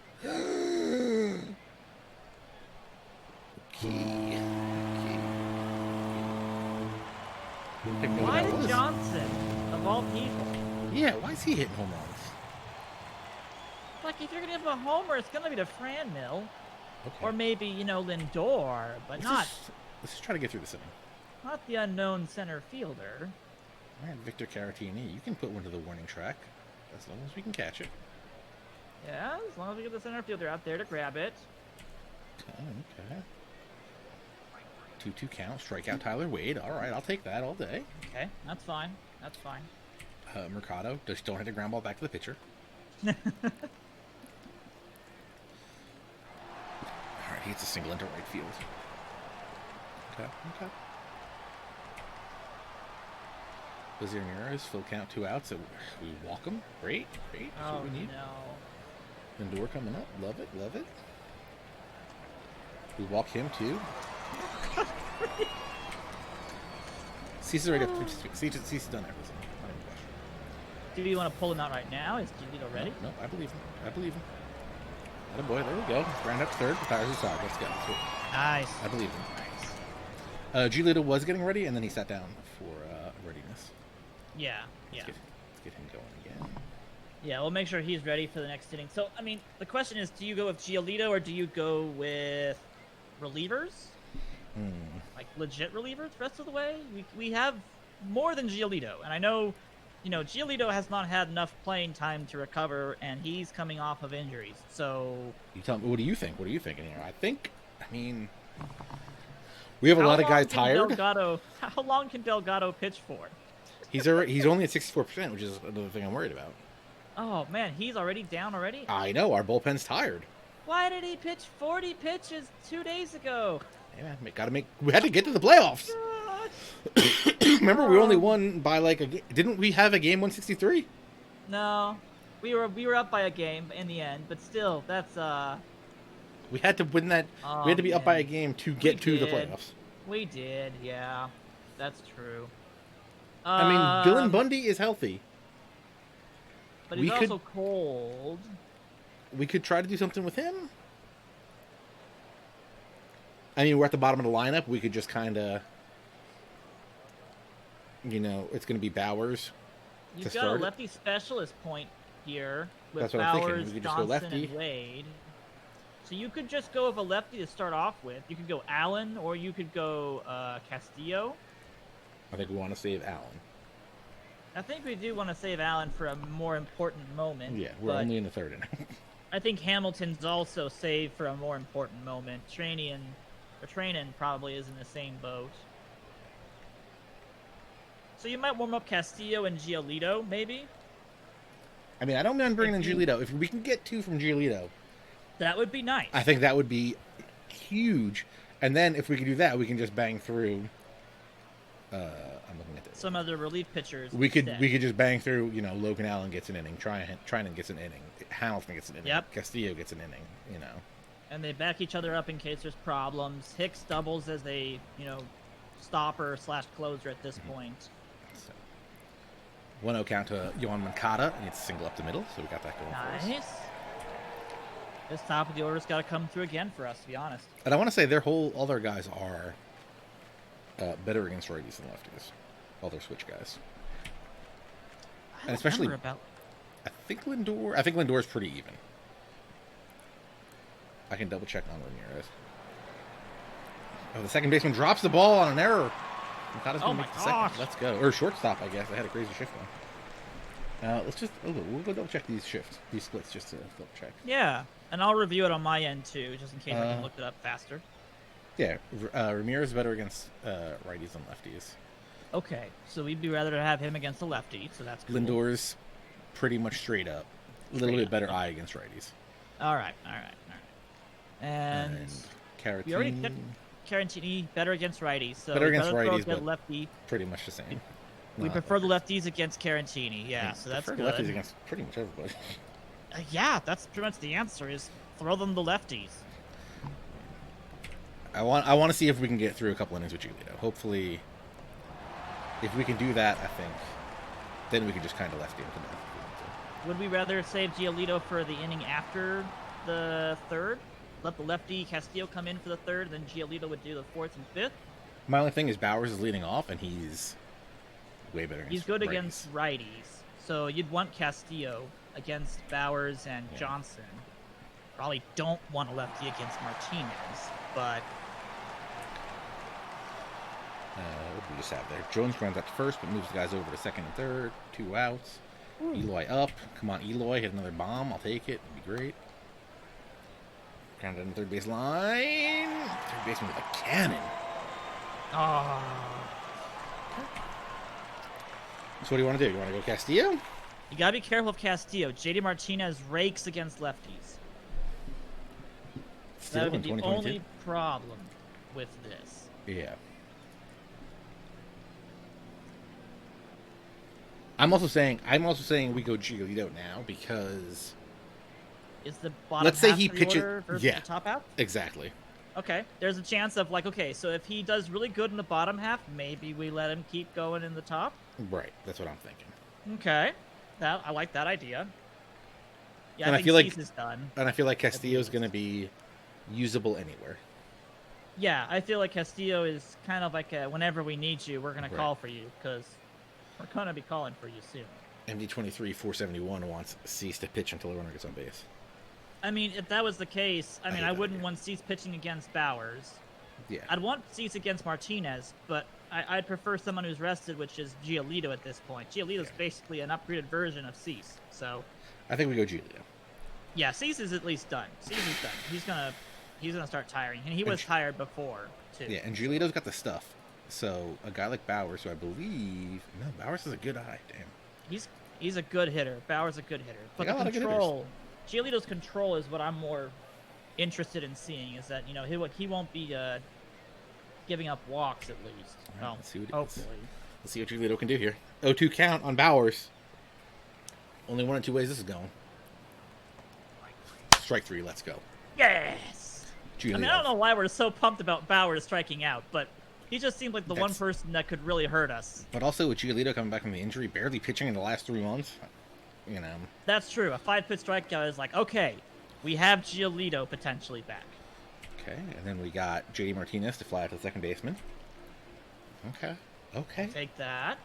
Why did Johnson, of all people? Yeah, why is he hitting home runs? Like, if you're going to have a homer, it's going to be to Fran Mill. Okay. Or maybe, Lindor, but let's just try to get through this inning. Not the unknown center fielder. All right, Victor Caratini, you can put one to the warning track as long as we can catch it. Yeah, as long as we get the center fielder out there to grab it. Okay. 2-2 count, strike out Tyler Wade. All right, I'll take that all day. Okay, that's fine. Mercado, just don't hit a ground ball back to the pitcher. All right, he hits a single into right field. Okay. Wazir Ramirez, full count, 2 outs. So we walk him. Great. That's what we need. No. Lindor coming up. Love it. We walk him too. Cease is ready to Cease has done everything. Not even a question. Do you want to pull him out right now? Is Giolito ready? No, I believe him. Attaboy, there we go. Ground up third, retires his side. Let's go. Nice. I believe him. Nice. Giolito was getting ready, and then he sat down for readiness. Yeah. Let's get him going again. Yeah, we'll make sure he's ready for the next inning. So, I mean, the question is, do you go with Giolito or do you go with relievers? Like legit relievers the rest of the way? We have more than Giolito. And I know, Giolito has not had enough playing time to recover, and he's coming off of injuries. So... You tell me, what do you think? What are you thinking here? I mean, we have a lot of guys tired. How long can Delgado pitch for? He's only at 64%, which is another thing I'm worried about. Oh, man, he's already down already? I know, our bullpen's tired. Why did he pitch 40 pitches 2 days ago? Hey, man, we had to get to the playoffs. Remember, we only won by didn't we have a game 163? No, we were up by a game in the end, but still, that's We had to win that. Oh, we had to be up by a man. game to get to the playoffs. We did, yeah, that's true. I mean, Dylan Bundy is healthy. But he's also cold. We could try to do something with him. I mean, we're at the bottom of the lineup. We could just kind of, it's going to be Bowers. You've got a lefty specialist point here with That's what I'm thinking. Bowers, We could just go Johnson, lefty. and Wade. So you could just go with a lefty to start off with. You could go Allen, or you could go Castillo. I think we want to save Allen. I think we do want to save Allen for a more important moment. Yeah, we're only in the third inning. I think Hamilton's also saved for a more important moment. Trainin probably is in the same boat. So you might warm up Castillo and Giolito, maybe? I mean, I don't mind bringing in Giolito. If we can get 2 from Giolito, that would be nice. I think that would be huge. And then if we can do that, we can just bang through. I'm looking at this. Some other relief pitchers. We could just bang through. Logan Allen gets an inning. Trinan gets an inning. Hamilton gets an inning. Yep. Castillo gets an inning. And they back each other up in case there's problems. Hicks doubles as a stopper / closer at this point. So, 1-0 count to Yohan Moncada. He gets a single up the middle, so we got that going for us. Nice. This top of the order's got to come through again for us, to be honest. And I want to say all their guys are better against righties than lefties. All their switch guys. And especially I think Lindor's pretty even. I can double check on Ramirez. Oh, the second baseman drops the ball on an error. Moncada's going to make the second. Let's go. Or shortstop, I guess. I had a crazy shift one. We'll go double check these splits just to double check. Yeah, and I'll review it on my end too, just in case I can look it up faster. Yeah, Ramirez is better against righties than lefties. Okay, so we'd be rather to have him against a lefty, so that's cool. Lindor's pretty much straight up. A little bit better eye against righties. All right. And Caratini better against righties. So better against righties, but lefty. Pretty much the same. We prefer the lefties against Caratini. Yeah, so that's good. Lefties against pretty much everybody. Yeah, that's pretty much the answer. Is throw them the lefties. I want to see if we can get through a couple innings with Giolito. Hopefully, if we can do that, I think then we can just kind of lefty him to death. Would we rather save Giolito for the inning after the third? Let the lefty Castillo come in for the third, then Giolito would do the fourth and fifth? My only thing is Bowers is leading off, and he's way better against He's good righties. against righties. So you'd want Castillo against Bowers and Johnson. Probably don't want a lefty against Martinez, but... what do we just have there? Jones runs out to first, but moves the guys over to second and third. 2 outs. Eloy up. Come on, Eloy. Hit another bomb. I'll take it. It'd be great. Ground down the third base line. Third baseman with a cannon. Oh. So what do you want to do? You want to go Castillo? You gotta be careful of Castillo. JD Martinez rakes against lefties. Still that would be the only problem with this. Yeah. I'm also saying we go Giolito now because is the bottom let's say half he of the pitches order versus the top half? Exactly. Okay. There's a chance of so if he does really good in the bottom half, maybe we let him keep going in the top. Right. That's what I'm thinking. Okay. I like that idea. Yeah, and I feel like is done. And I feel like Castillo's going to be usable anywhere. Yeah, I feel like Castillo is kind of like whenever we need you, we're going to call for you because we're going to be calling for you soon. MD23 471 wants Cease to pitch until the runner gets on base. I mean, if that was the case, I hate wouldn't that. want Cease pitching against Bowers. Yeah. I'd want Cease against Martinez, but I'd prefer someone who's rested, which is Giolito at this point. Giolito's basically an upgraded version of Cease, so... I think we go Giolito. Yeah, Cease is at least done. Cease is done. He's gonna start tiring, and he was tired before, too. Yeah, and Giolito's got the stuff. So, a guy like Bowers, who I believe... No, Bowers is a good eye. Damn. He's a good hitter. Bowers a good hitter. But got a lot of good hitters. Giolito's control is what I'm more interested in seeing, is that, he won't be giving up walks at least. Right, well, let's see what hopefully. Let's see what Giolito can do here. 0-2 count on Bowers. Only one of two ways this is going. Strike three, let's go. Yes! Giolito. I mean, I don't know why we're so pumped about Bowers striking out, but he just seemed like the one person that could really hurt us. But also with Giolito coming back from the injury, barely pitching in the last 3 months, That's true. A 5-pitch strikeout is like, okay, we have Giolito potentially back. Okay, and then we got JD Martinez to fly out to the second baseman. Okay. I'll take that.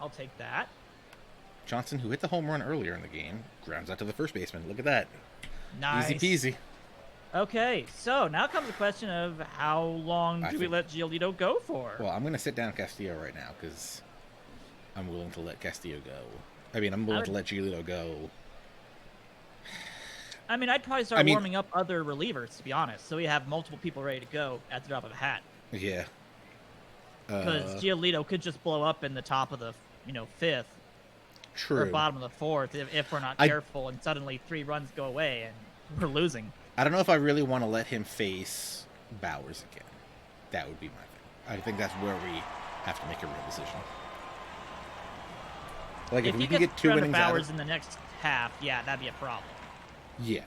Johnson, who hit the home run earlier in the game, grounds out to the first baseman. Look at that. Nice. Easy peasy. Okay, so now comes the question of how long do we let Giolito go for? Well, I'm going to sit down Castillo right now because I'm willing to let Castillo go. I mean, I'm willing to let Giolito go. I mean, I'd probably start warming up other relievers, to be honest, so we have multiple people ready to go at the drop of a hat. Yeah. Because Giolito could just blow up in the top of the, 5th. True. Or bottom of the 4th if we're not careful, and suddenly 3 runs go away and we're losing. I don't know if I really want to let him face Bowers again. That would be my thing. I think that's where we have to make a real decision. Like if we can get 2 innings Bowers in the next half, yeah, that'd be a problem. Yeah,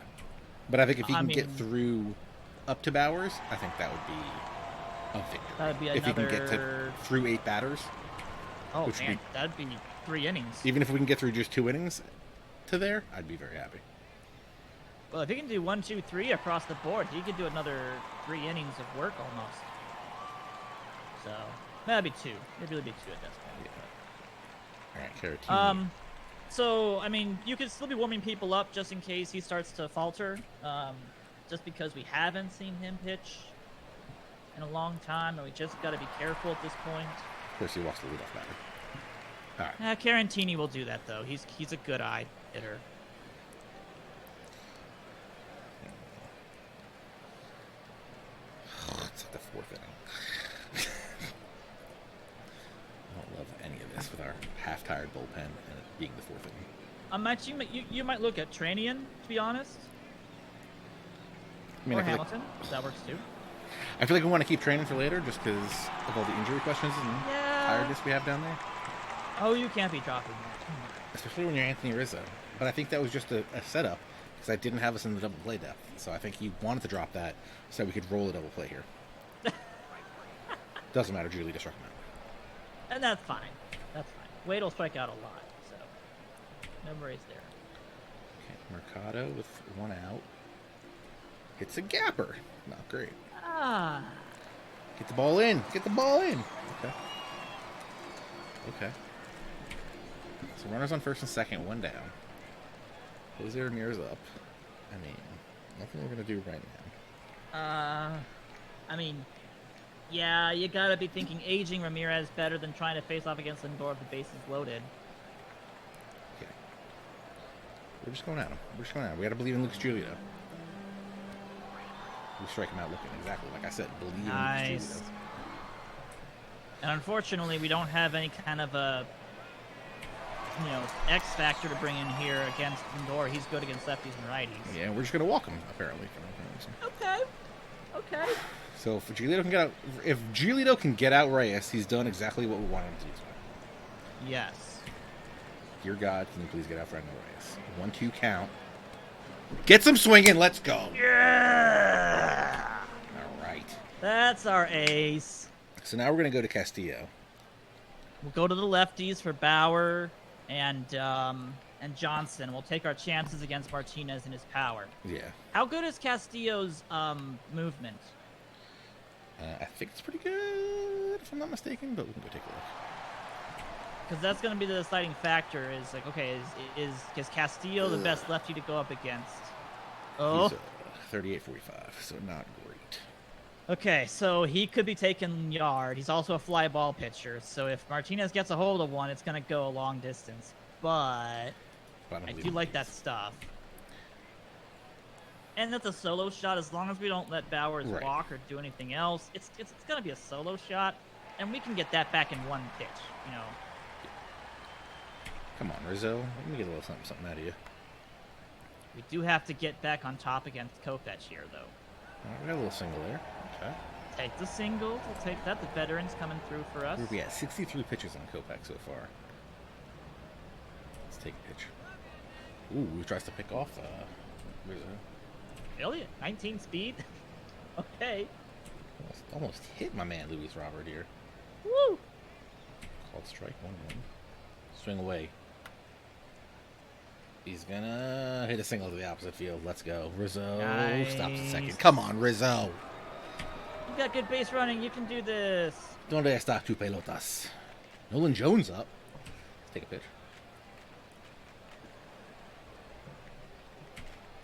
but I think if he can get through up to Bowers, I think that would be a victory. That would be if he can get through 8 batters. Oh man, that'd be 3 innings. Even if we can get through just 2 innings to there, I'd be very happy. Well, if he can do 1, 2, 3 across the board, he could do another 3 innings of work almost. So that'd be 2. It'd really be 2 at this point. Yeah. All right, Caratini. So, I mean, you could still be warming people up just in case he starts to falter. Just because we haven't seen him pitch in a long time, and we just got to be careful at this point. Of course, he walks the leadoff batter. All right. Carantini will do that, though. He's a good-eyed hitter. It's like the 4th inning. I don't love any of this with our half-tired bullpen and it being the 4th inning. You might look at Tranian, to be honest. I mean, or Hamilton. That works too. I feel like we want to keep training for later just because of all the injury questions and tiredness we have down there. Oh, you can't be dropping that. Especially when you're Anthony Rizzo. But I think that was just a setup because I didn't have us in the double play depth. So I think he wanted to drop that so we could roll a double play here. Doesn't matter. Julie just struck him out. And that's fine. That's fine. Wade will strike out a lot, so no worries there. Okay, Mercado with 1 out. Hits a gapper. Not great. Get the ball in. Get the ball in. Okay. So runners on first and second, 1 down. Jose Ramirez up. I mean, nothing we're going to do right now. I mean, yeah, you gotta be thinking aging Ramirez better than trying to face off against Lindor if the base is loaded. Okay. We're just going at him. We gotta believe in Lucas Giolito. We strike him out looking exactly like I said. Believe in Lucas Giolito. And unfortunately, we don't have any kind of a, X factor to bring in here against Lindor. He's good against lefties and righties. Yeah, we're just gonna walk him apparently. Okay. So if Giolito can get out Reyes, he's done exactly what we wanted him to do. Yes. Dear God, can you please get out Fernando Reyes? 1-2 count. Get some swinging. Let's go. Yeah. All right. That's our ace. So now we're gonna go to Castillo. We'll go to the lefties for Bauer and Johnson. We'll take our chances against Martinez and his power. Yeah. How good is Castillo's movement? I think it's pretty good, if I'm not mistaken, but we can go take a look. because that's going to be the deciding factor. Is like, okay, is Castillo the best lefty to go up against? Oh, He's 38-45, so not great. okay, so he could be taking yard. He's also a fly ball pitcher, so if Martinez gets a hold of one, it's going to go a long distance. But I do like that stuff. And that's a solo shot. As long as we don't let Bowers walk or do anything else, it's going to be a solo shot, and we can get that back in one pitch, you know. Come on, Rizzo. Let me get a little something out of you. We do have to get back on top against Kopech here, though. All right, we got a little single there. Okay. Take the single. We'll take that. The veterans coming through for us. We got 63 pitches on Kopech so far. Let's take a pitch. Ooh, he tries to pick off Rizzo. Really? 19 speed? Okay. Almost hit my man, Luis Robert, here. Woo! Called strike 1-1. Swing away. He's gonna hit a single to the opposite field. Let's go. Rizzo stops a second. Come on, Rizzo. You got good base running. You can do this. Donde está tu pelotas? Nolan Jones up. Let's take a pitch.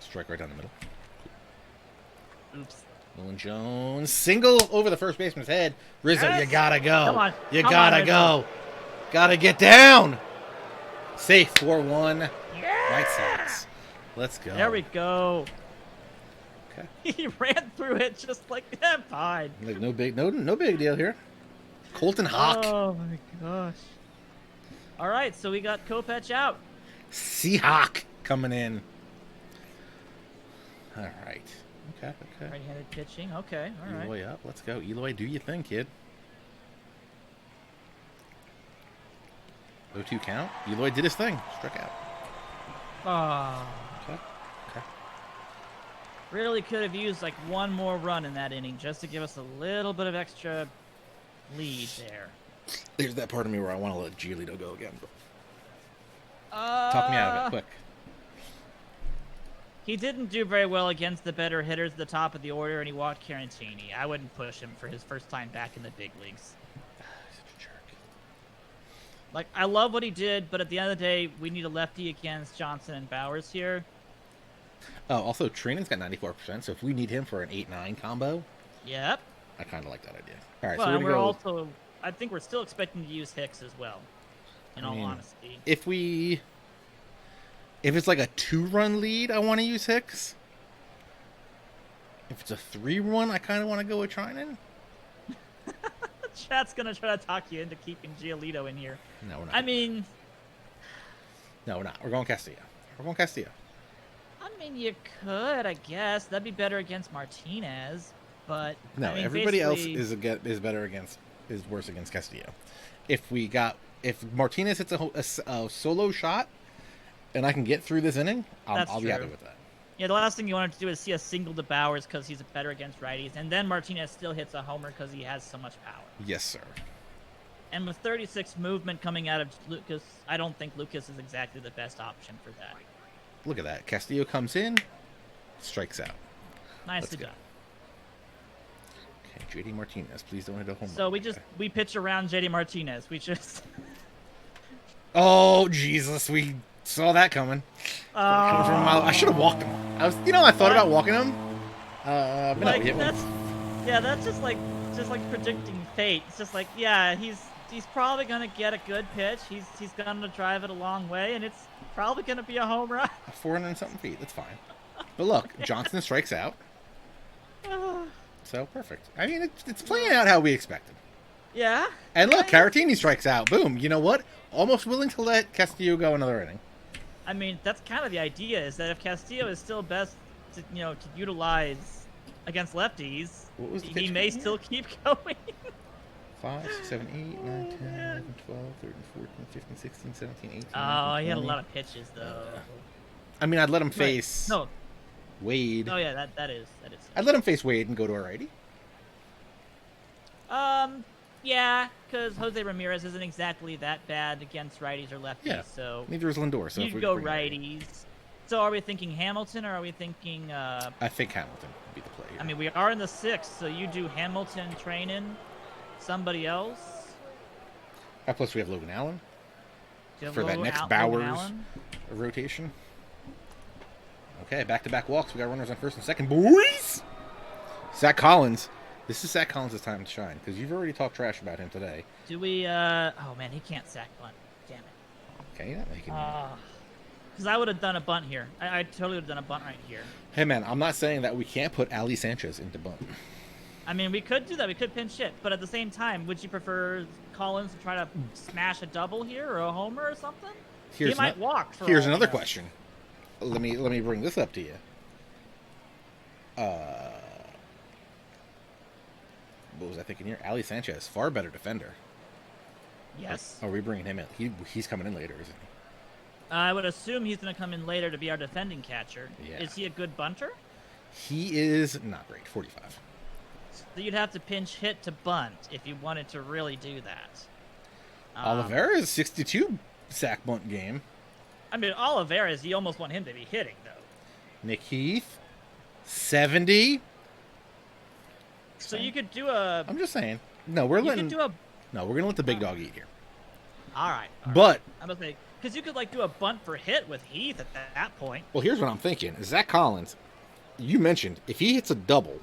Strike right down the middle. Oops. Nolan Jones. Single over the first baseman's head. Rizzo, you gotta go. Come on. You gotta go. Gotta get down. Safe 4-1. Yeah! White Sox. Let's go. There we go. Okay. He ran through it just like that. Fine. Like no big deal here. Colton Hawk. Oh my gosh. All right, so we got Kopech out. Seahawk coming in. All right. Okay. Right-handed pitching. Okay. All right. Eloy up. Let's go. Eloy, do your thing, kid. 0-2 count. Eloy did his thing. Struck out. Oh. Okay. Really could have used like one more run in that inning just to give us a little bit of extra lead there. There's that part of me where I want to let Giolito go again. Talk me out of it, quick. He didn't do very well against the better hitters at the top of the order, and he walked Carantini. I wouldn't push him for his first time back in the big leagues. Such a jerk. Like, I love what he did, but at the end of the day, we need a lefty against Johnson and Bowers here. Oh, also, Trina's got 94%, so if we need him for an 8-9 combo, yep. I kind of like that idea. All right, Well, so and we're we're going to go... also, I think we're still expecting to use Hicks as well, in all honesty. If it's like a 2-run lead, I want to use Hicks. If it's a 3-1, I kind of want to go with Trinan. Chat's going to try to talk you into keeping Giolito in here. No, we're not. I mean... No, we're not. We're going Castillo. I mean, you could, I guess. That'd be better against Martinez, but... No, I mean, everybody else basically- is worse against Castillo. If Martinez hits a solo shot, and I can get through this inning, I'll be happy with that. Yeah, the last thing you want to do is see a single to Bowers because he's better against righties, and then Martinez still hits a homer because he has so much power. Yes, sir. And with 36 movement coming out of Lucas, I don't think Lucas is exactly the best option for that. Look at that. Castillo comes in, strikes out. Nicely done. Okay, JD Martinez, please don't hit a home run. So we pitch around JD Martinez. We just... Oh, Jesus, we saw that coming. I should have walked him. I thought about walking him. But no, we hit one. That's just like predicting fate. It's just like, yeah, he's probably gonna get a good pitch. He's gonna drive it a long way, and it's probably gonna be a home run. 400 and something feet. That's fine. But look, Johnson strikes out. So perfect. I mean, it's playing out how we expected. Yeah. And look, Caratini strikes out. Boom. You know what? Almost willing to let Castillo go another inning. I mean, that's kind of the idea, is that if Castillo is still best to utilize against lefties, he may still keep going. 5, 6, 7, 8, 9, 10, 11, 12, 13, 14, 15, 16, 17, 18. Oh, he had a lot of pitches, though. I mean, I'd let him face Wade. Oh, yeah, that is. I'd let him face Wade and go to a righty. Yeah, because Jose Ramirez isn't exactly that bad against righties or lefties. Yeah. So neither is Lindor. So you'd go righties. So are we thinking Hamilton or are we thinking? I think Hamilton would be the play here. I mean, we are in the 6th, so you do Hamilton training, somebody else. Plus we have Logan Allen. for that next Bowers rotation. Okay, back-to-back walks. We got runners on first and second, boys. Zach Collins. This is Zach Collins' time to shine because you've already talked trash about him today. Do we? Oh man, he can't sack bunt. Damn it. Okay, yeah, he can. Because I would have done a bunt here. I totally would have done a bunt right here. Hey man, I'm not saying that we can't put Ali Sanchez into bunt. I mean, we could do that. We could pinch hit, but at the same time, would you prefer Collins to try to smash a double here or a homer or something? He might walk. Here's another question. Let me bring this up to you. What was I thinking here? Ali Sanchez, far better defender. Yes. Are we bringing him in? He's coming in later, isn't he? I would assume he's going to come in later to be our defending catcher. Yeah. Is he a good bunter? He is not great. 45. So you'd have to pinch hit to bunt if you wanted to really do that. Oliveira's 62 sack bunt game. I mean, Oliveira's, you almost want him to be hitting, though. Nick Heath, 70. So you could do a... I'm just saying. No, we're going to let the big dog eat here. All right. But... I'm going to say... Because you could, do a bunt for hit with Heath at that point. Well, here's what I'm thinking. Zach Collins, you mentioned, if he hits a double,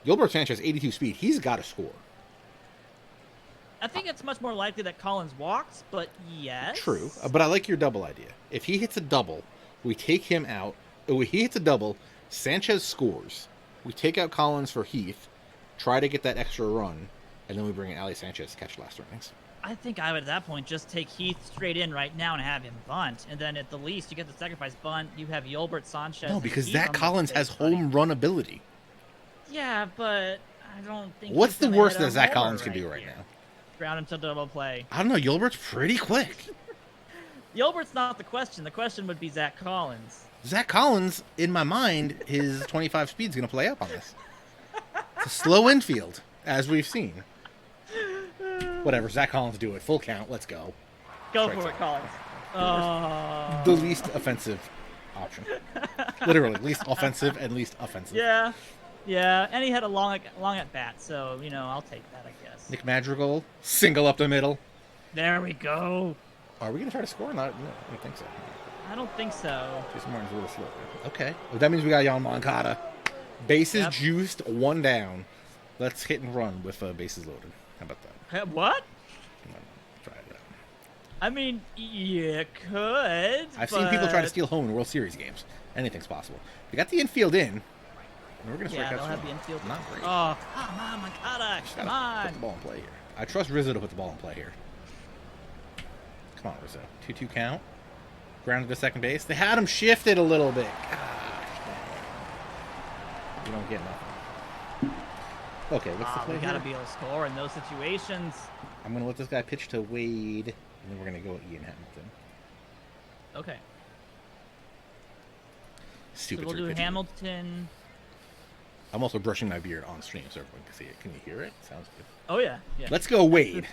Gilbert Sanchez, 82 speed, he's got to score. I think it's much more likely that Collins walks, but yes. True. But I like your double idea. If he hits a double, we take him out. If he hits a double, Sanchez scores. We take out Collins for Heath, try to get that extra run, and then we bring in Ali Sanchez to catch last innings. I think I would, at that point, just take Heath straight in right now and have him bunt. And then at the least, you get the sacrifice bunt. You have Yolbert Sanchez. No, because Zach Collins has home run ability. Yeah, but I don't think... What's the worst that Zach Collins can do right now? Ground into double play. I don't know. Yolbert's pretty quick. Yolbert's not the question. The question would be Zach Collins. Zach Collins, in my mind, his 25 speed's going to play up on this. It's a slow infield, as we've seen. Whatever, Zach Collins do it. Full count. Let's go. Go for it, Collins. The least offensive option. Literally, least offensive and least offensive. Yeah. Yeah, and he had a long at bat, so, I'll take that, I guess. Nick Madrigal, single up the middle. There we go. Are we going to try to score or not? No, I don't think so. I don't think so. Jason Martin's a little slow. Okay. Well, that means we got Yohan Moncada. Bases juiced, one down. Let's hit and run with bases loaded. How about that? What? Come on, try that. I mean, you could. I've seen people try to steal home in World Series games. Anything's possible. We got the infield in. And we're going to strike out. They'll have the infield. Not great. Oh, come on, Moncada. Come on. Put the ball in play here. I trust Rizzo to put the ball in play here. Come on, Rizzo. 2-2 count. Grounded to second base. They had him shifted a little bit. Gosh, you don't get nothing. Okay, what's the play we here? gotta be able to score in those situations. I'm gonna let this guy pitch to Wade, and then we're gonna go with Ian Hamilton. Okay. Stupid. So we'll do Hamilton. I'm also brushing my beard on stream so everyone can see it. Can you hear it? Sounds good. Oh yeah. Let's go Wade.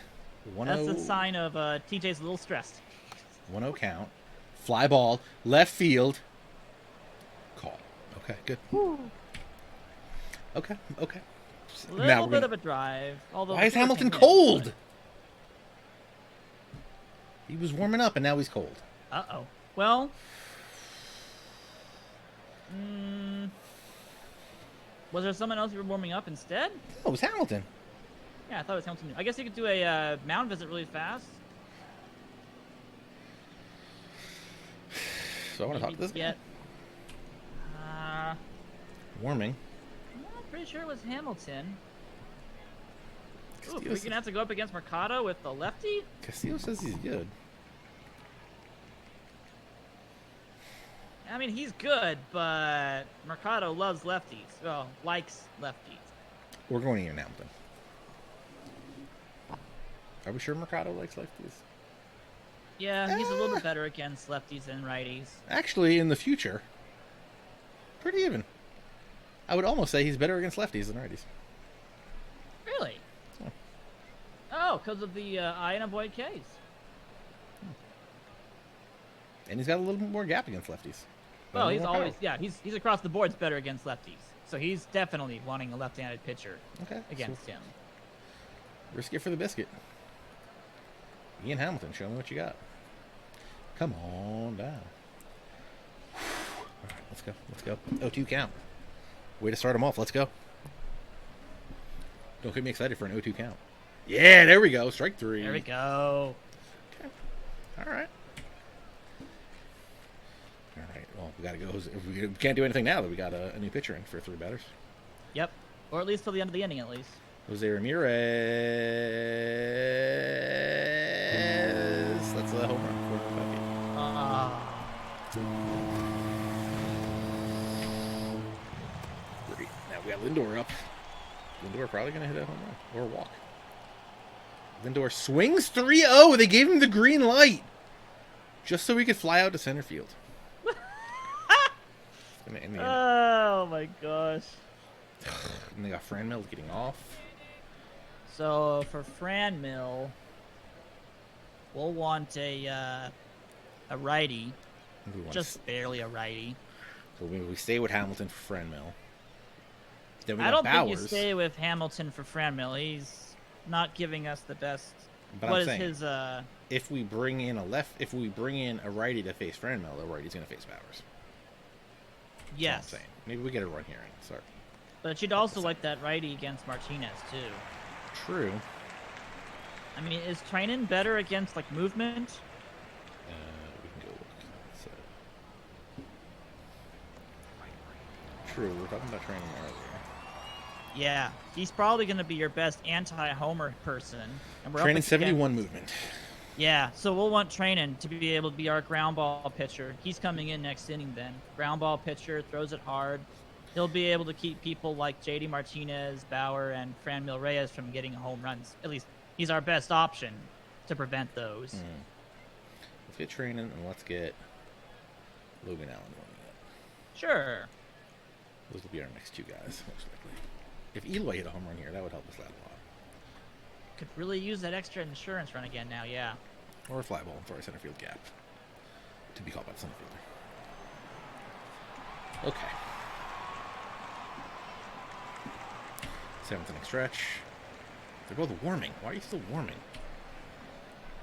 That's a sign of TJ's a little stressed. 1-0 count. Fly ball, left field. Call. Okay, good. Whew. Okay. A little bit of a drive. Why is Hamilton cold? He was warming up and now he's cold. Uh-oh. Well. Was there someone else you were warming up instead? Oh, it was Hamilton. Yeah, I thought it was Hamilton. I guess you could do a mound visit really fast. So I want to talk to this guy. Warming. I'm pretty sure it was Hamilton. Ooh, we're going to have to go up against Mercado with the lefty? Castillo says he's good. I mean, he's good, but Mercado loves lefties. Well, likes lefties. We're going to Ian Hamilton. Are we sure Mercado likes lefties? Yeah, he's a little bit better against lefties than righties. Actually, in the future, pretty even. I would almost say he's better against lefties than righties. Really? Yeah. Oh, because of the I and avoid Ks. And he's got a little bit more gap against lefties. Well, he's always, he's across the board's better against lefties. So he's definitely wanting a left-handed pitcher against him. Risk it for the biscuit. Ian Hamilton, show me what you got. Come on down. All right, let's go. Let's go. 0-2 count. Way to start him off. Let's go. Don't get me excited for an 0-2 count. Yeah, there we go. Strike 3. There we go. Okay. All right. All right. Well, we got to go. We can't do anything now that we got a new pitcher in for 3 batters. Yep. Or at least till the end of the inning, at least. Jose Ramirez. That's a home run for Bucky. Great. Now we got Lindor up. Lindor probably going to hit a home run or a walk. Lindor swings 3-0. They gave him the green light just so he could fly out to center field. Oh my gosh. And they got Franmil getting off. So for Franmil, we'll want a righty, just barely a righty. So we stay with Hamilton for Franmil. Then we I got don't Bowers. think you stay with Hamilton for Franmil. He's not giving us the best. But what I'm is saying, his? if we bring in a righty to face Franmil, the righty's going to face Bowers. Yes. That's what I'm saying. Maybe we get a run here. Sorry. But you'd also like that righty against Martinez too. True. I mean, is Trinan better against like movement? We can go look. True. We're talking about training earlier. Yeah, he's probably going to be your best anti-homer person. And we're Training up 71 movement. Yeah, so we'll want Trinan to be able to be our ground ball pitcher. He's coming in next inning then. Ground ball pitcher, throws it hard. He'll be able to keep people like JD Martinez, Bauer, and Franmil Reyes from getting home runs. At least he's our best option to prevent those. Let's get Trinan and let's get Logan Allen warming up. Sure. Those will be our next 2 guys, most likely. If Eloy hit a home run here, that would help us out a lot. Could really use that extra insurance run again now, yeah. Or a fly ball for a center field gap to be caught by the center fielder. Okay. 7th inning stretch. They're both warming. Why are you still warming?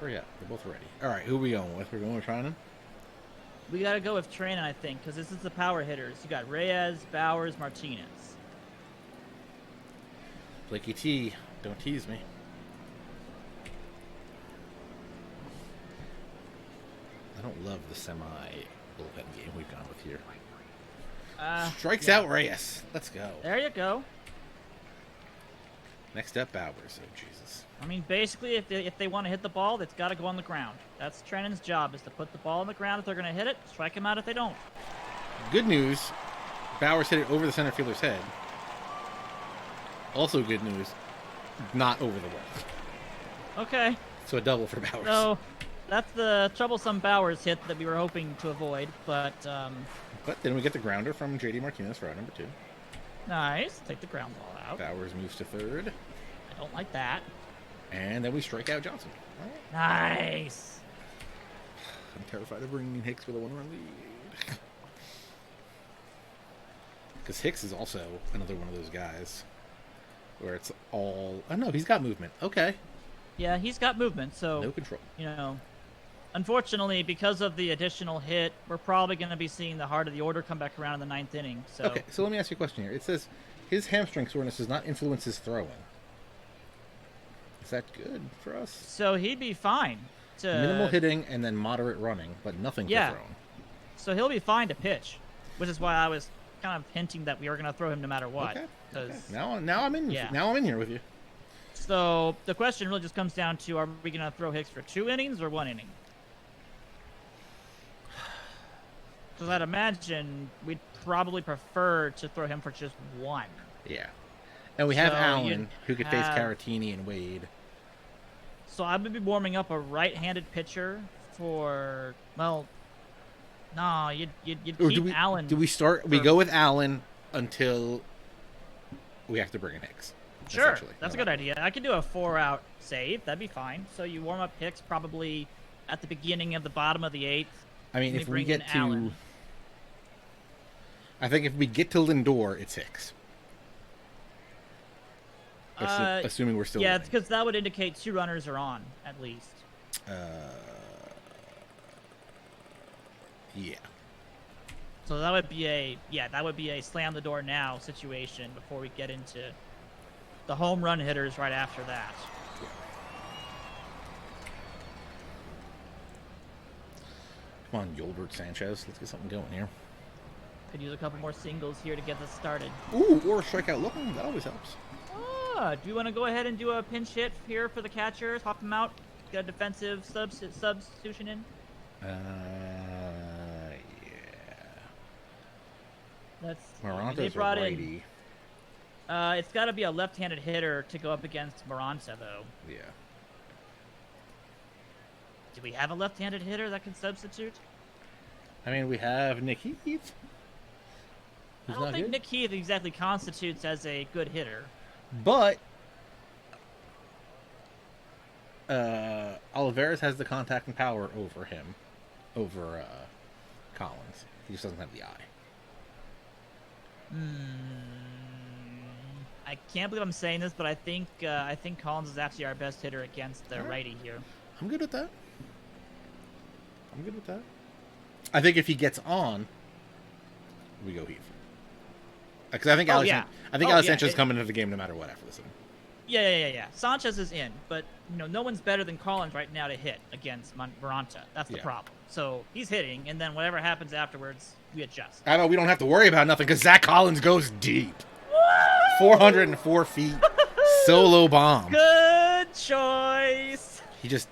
Hurry up. They're both ready. All right, who are we going with? We're going with Trinan? We got to go with Trinan, I think, because this is the power hitters. You got Reyes, Bowers, Martinez. Blakey T, don't tease me. I don't love the semi-bullpen game we've gone with here. Strikes out Reyes. Let's go. There you go. Next up, Bowers. Oh, Jesus. I mean, basically, if they want to hit the ball, it's got to go on the ground. That's Trennan's job, is to put the ball on the ground if they're going to hit it, strike him out if they don't. Good news, Bowers hit it over the center fielder's head. Also good news, not over the wall. Okay. So a double for Bowers. So that's the troublesome Bowers hit that we were hoping to avoid, but... But then we get the grounder from JD Martinez for out number 2. Nice. Take the ground ball out. Bowers moves to 3rd. I don't like that. And then we strike out Johnson. All right. Nice. I'm terrified of bringing in Hicks with a 1-run lead. Because Hicks is also another one of those guys where it's all... Oh, no, he's got movement. Okay. Yeah, he's got movement, so... No control. You know, unfortunately, because of the additional hit, we're probably going to be seeing the heart of the order come back around in the 9th inning. So. Okay, so let me ask you a question here. It says his hamstring soreness does not influence his throwing. Is that good for us? So he'd be fine. Minimal hitting and then moderate running, but nothing for throwing. So he'll be fine to pitch, which is why I was kind of hinting that we are going to throw him no matter what. Okay. Now I'm in. Yeah. Now I'm in here with you. So the question really just comes down to: are we going to throw Hicks for 2 innings or 1 inning? Because I'd imagine we'd probably prefer to throw him for just 1. Yeah. And we have Allen, who could face Caratini and Wade. So I would be warming up a right-handed pitcher for, well, no, you'd keep Allen. Do we start? We go with Allen until we have to bring in Hicks. Sure, that's a good idea. I could do a 4-out save. That'd be fine. So you warm up Hicks probably at the beginning of the bottom of the 8th. I mean, if we get to... Allen. I think if we get to Lindor, it's Hicks. Assuming we're still winning. Because that would indicate 2 runners are on, at least. Yeah. So that would be a slam the door now situation before we get into the home run hitters right after that. Come on, Yolbert Sanchez. Let's get something going here. Could use a couple more singles here to get this started. Ooh, or a strikeout. Look, that always helps. Do you want to go ahead and do a pinch hit here for the catchers? Hop them out, get a defensive substitution in? Yeah. They Moranta's brought a righty. It's got to be a left-handed hitter to go up against Moranta, though. Yeah. Do we have a left-handed hitter that can substitute? I mean, we have Nick Heath. I don't think Nick Heath exactly constitutes as a good hitter. But Olivares has the contact and power over him, over Collins. He just doesn't have the eye. I can't believe I'm saying this, but I think Collins is actually our best hitter against the righty here. I'm good with that. I think if he gets on, we go Heath. Because I think Alex Sanchez is coming into the game no matter what after this one. Yeah. Sanchez is in, but no one's better than Collins right now to hit against Moranta. That's the problem. So he's hitting, and then whatever happens afterwards, we adjust. I know we don't have to worry about nothing because Zach Collins goes deep. 404 feet, solo bomb. Good choice. He just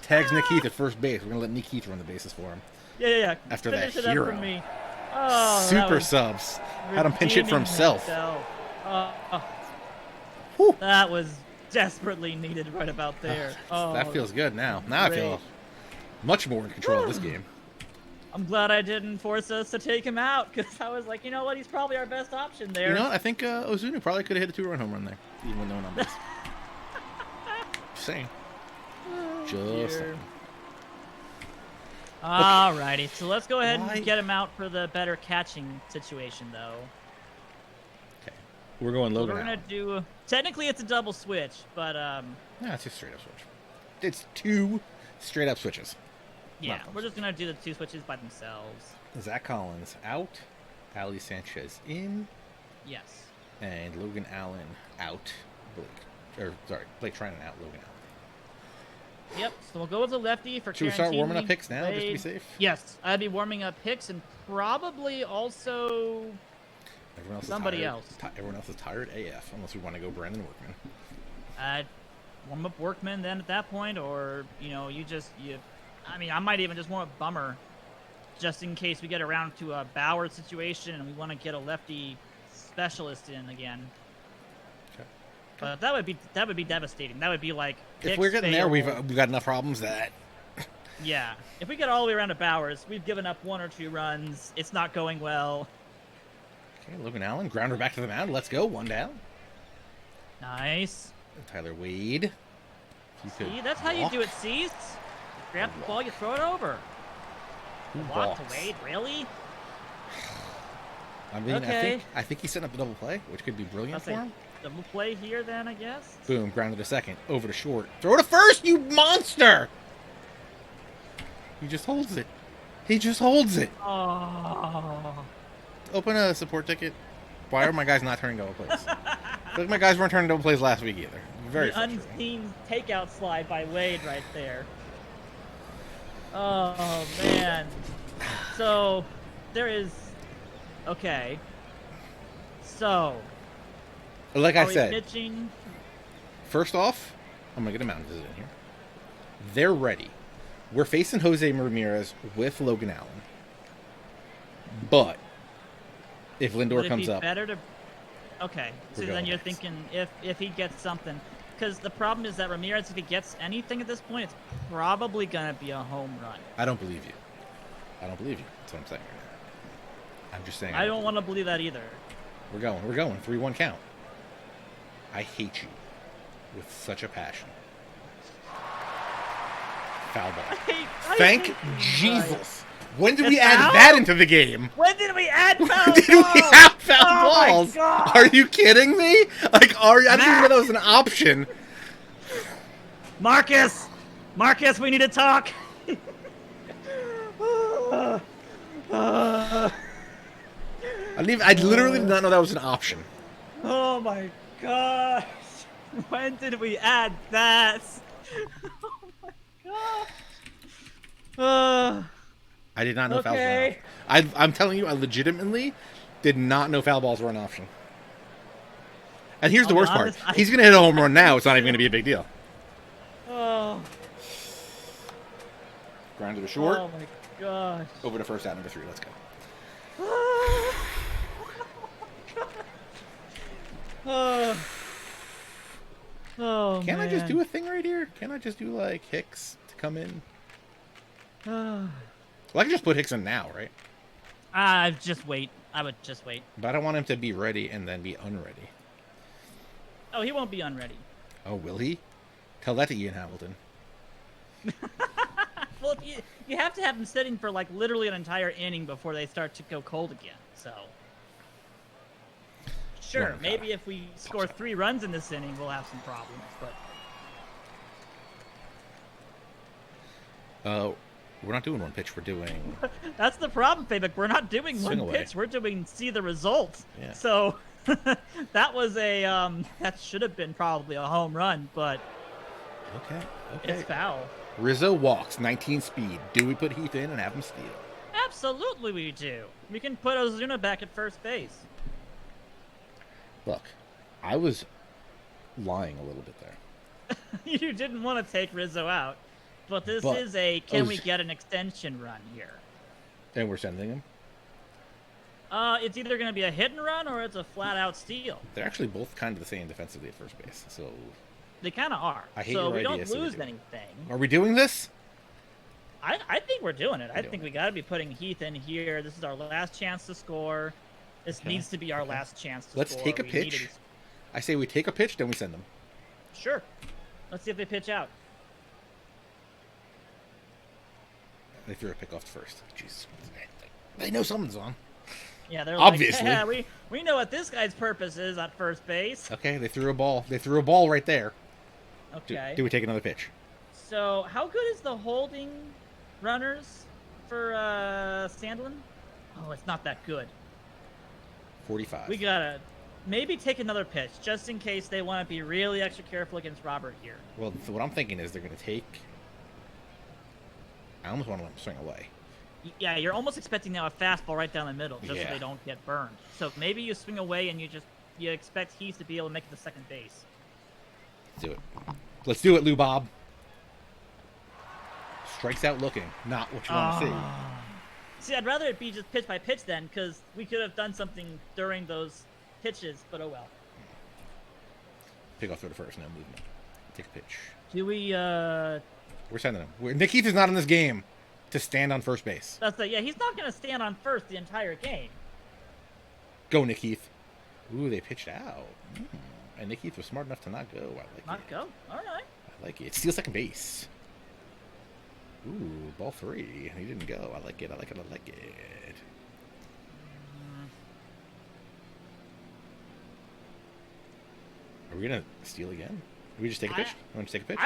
tags Nick Heath at first base. We're gonna let Nick Heath run the bases for him. Yeah. After Finish that it hero. up for me. Oh, Super subs. Had him pinch hit for himself. That was desperately needed right about there. That feels good now. Now great. I feel much more in control of this game. I'm glad I didn't force us to take him out because I was like, you know what? He's probably our best option there. You know what? I think Ozuna probably could have hit a 2-run home run there, even with no one on base. Just saying. Just saying. Alrighty, so let's go ahead and get him out for the better catching situation, though. Okay, we're going Logan. We're gonna do. Technically, it's a double switch, but no, it's just straight up switch. It's 2 straight up switches. Yeah, we're just gonna do the 2 switches by themselves. Zach Collins out, Ali Sanchez in. Yes. And Logan Allen out. Blake Trinan out. Logan Allen. Yep, so we'll go with the lefty for Should we start warming up Hicks now, just to be safe? Yes, I'd be warming up Hicks and probably also somebody else. Everyone else is tired AF, unless we want to go Brandon Workman. I'd warm up Workman then at that point, or, I mean, I might even just warm up Bummer, just in case we get around to a Bauer situation and we want to get a lefty specialist in again. But that would be devastating. That would be like if we're getting there, we've got enough problems that. Yeah, if we get all the way around to Bowers, we've given up 1 or 2 runs. It's not going well. Okay, Logan Allen, grounder back to the mound. Let's go, 1 down. Nice. Tyler Wade. See, that's how you do it, Cease. Grab the ball, you throw it over. Walk to Wade, really? I mean, okay. I think he's setting up a double play, which could be brilliant for him. Double play here, then, I guess. Boom, grounded to second. Over to short. Throw to first, you monster! He just holds it. Oh. Open a support ticket. Why are my guys not turning double plays? Like my guys weren't turning double plays last week either. Very the unseen takeout slide by Wade right there. Oh, man. So, there is... Okay. So... Like I said, pitching? First off, I'm going to get a mound visit in here. They're ready. We're facing Jose Ramirez with Logan Allen. But if Lindor comes up... better to... Okay, so then you're thinking if he gets something... Because the problem is that Ramirez, if he gets anything at this point, it's probably going to be a home run. I don't believe you. That's what I'm saying. I'm just saying. I don't want to believe that either. We're going. 3-1 count. I hate you with such a passion. Foul ball. Thank Jesus. When did we add that into the game? When did we add foul balls? Did we have foul balls? Are you kidding me? Like, I didn't even know that was an option. Marcus, we need to talk. I literally did not know that was an option. Oh my gosh. When did we add that? Oh my gosh. I did not know fouls were an Okay. option. I'm telling you, I legitimately did not know foul balls were an option. And here's the worst part. He's going to hit a home run now. It's not even going to be a big deal. Oh. Grounded to short. Oh my gosh. Over to first out, number 3. Let's go. Oh, Can't man. I just do a thing right here? Can't I just do, like, Hicks to come in? Well, I can just put Hicks in now, right? I would just wait. But I don't want him to be ready and then be unready. Oh, he won't be unready. Oh, will he? Tell that to Ian Hamilton. Well, you have to have them sitting for, like, literally an entire inning before they start to go cold again, so... Sure, maybe if we score 3 runs in this inning, we'll have some problems, but... We're not doing one pitch, we're doing... That's the problem, Fabik. We're not doing Swing one away. pitch. We're doing see the results. Yeah. So, that was a... that should have been probably a home run, but... Okay. It's foul. Rizzo walks, 19 speed. Do we put Heath in and have him steal? Absolutely we do. We can put Ozuna back at first base. Look, I was lying a little bit there. You didn't want to take Rizzo out. But this is a can we get an extension run here? And we're sending him? It's either going to be a hit and run or it's a flat-out steal. They're actually both kind of the same defensively at first base, so... They kind of are. I hate so your we idea, don't so we lose do. anything. Are we doing this? I think we're doing it. I think doing we it. got to be putting Heath in here. This is our last chance to score. This needs to be our last chance to Let's score. take a We need pitch. to be- I say we take a pitch, then we send them. Sure. Let's see if they pitch out. They threw a pick off first. Jeez. They know someone's on. Yeah, they're Obviously. like, yeah, we know what this guy's purpose is at first base. Okay, they threw a ball. They threw a ball right there. Okay. Do we take another pitch? So, how good is the holding runners for Sandlin? Oh, it's not that good. 45. We gotta maybe take another pitch, just in case they want to be really extra careful against Robert here. Well, so what I'm thinking is they're going to take... I almost want to let them swing away. Yeah, you're almost expecting now a fastball right down the middle, just Yeah. so they don't get burned. So maybe you swing away and you expect Heath to be able to make it to second base. Let's do it. Let's do it, Lou Bob. Strikes out looking. Not what you want to see. See, I'd rather it be just pitch by pitch then, because we could have done something during those pitches, but oh well. Pick off throw to first. No movement. Take a pitch. Do we, We're sending him. Nick Heath is not in this game to stand on first base. he's not going to stand on first the entire game. Go, Nick Heath. Ooh, they pitched out. And Nick Heath was smart enough to not go. I like Not it. go? Alright. I like it. Steal second base. Ooh, ball 3. He didn't go. I like it. I like it. I like it. Are we going to steal again? Do we just take a pitch? You want to take a pitch?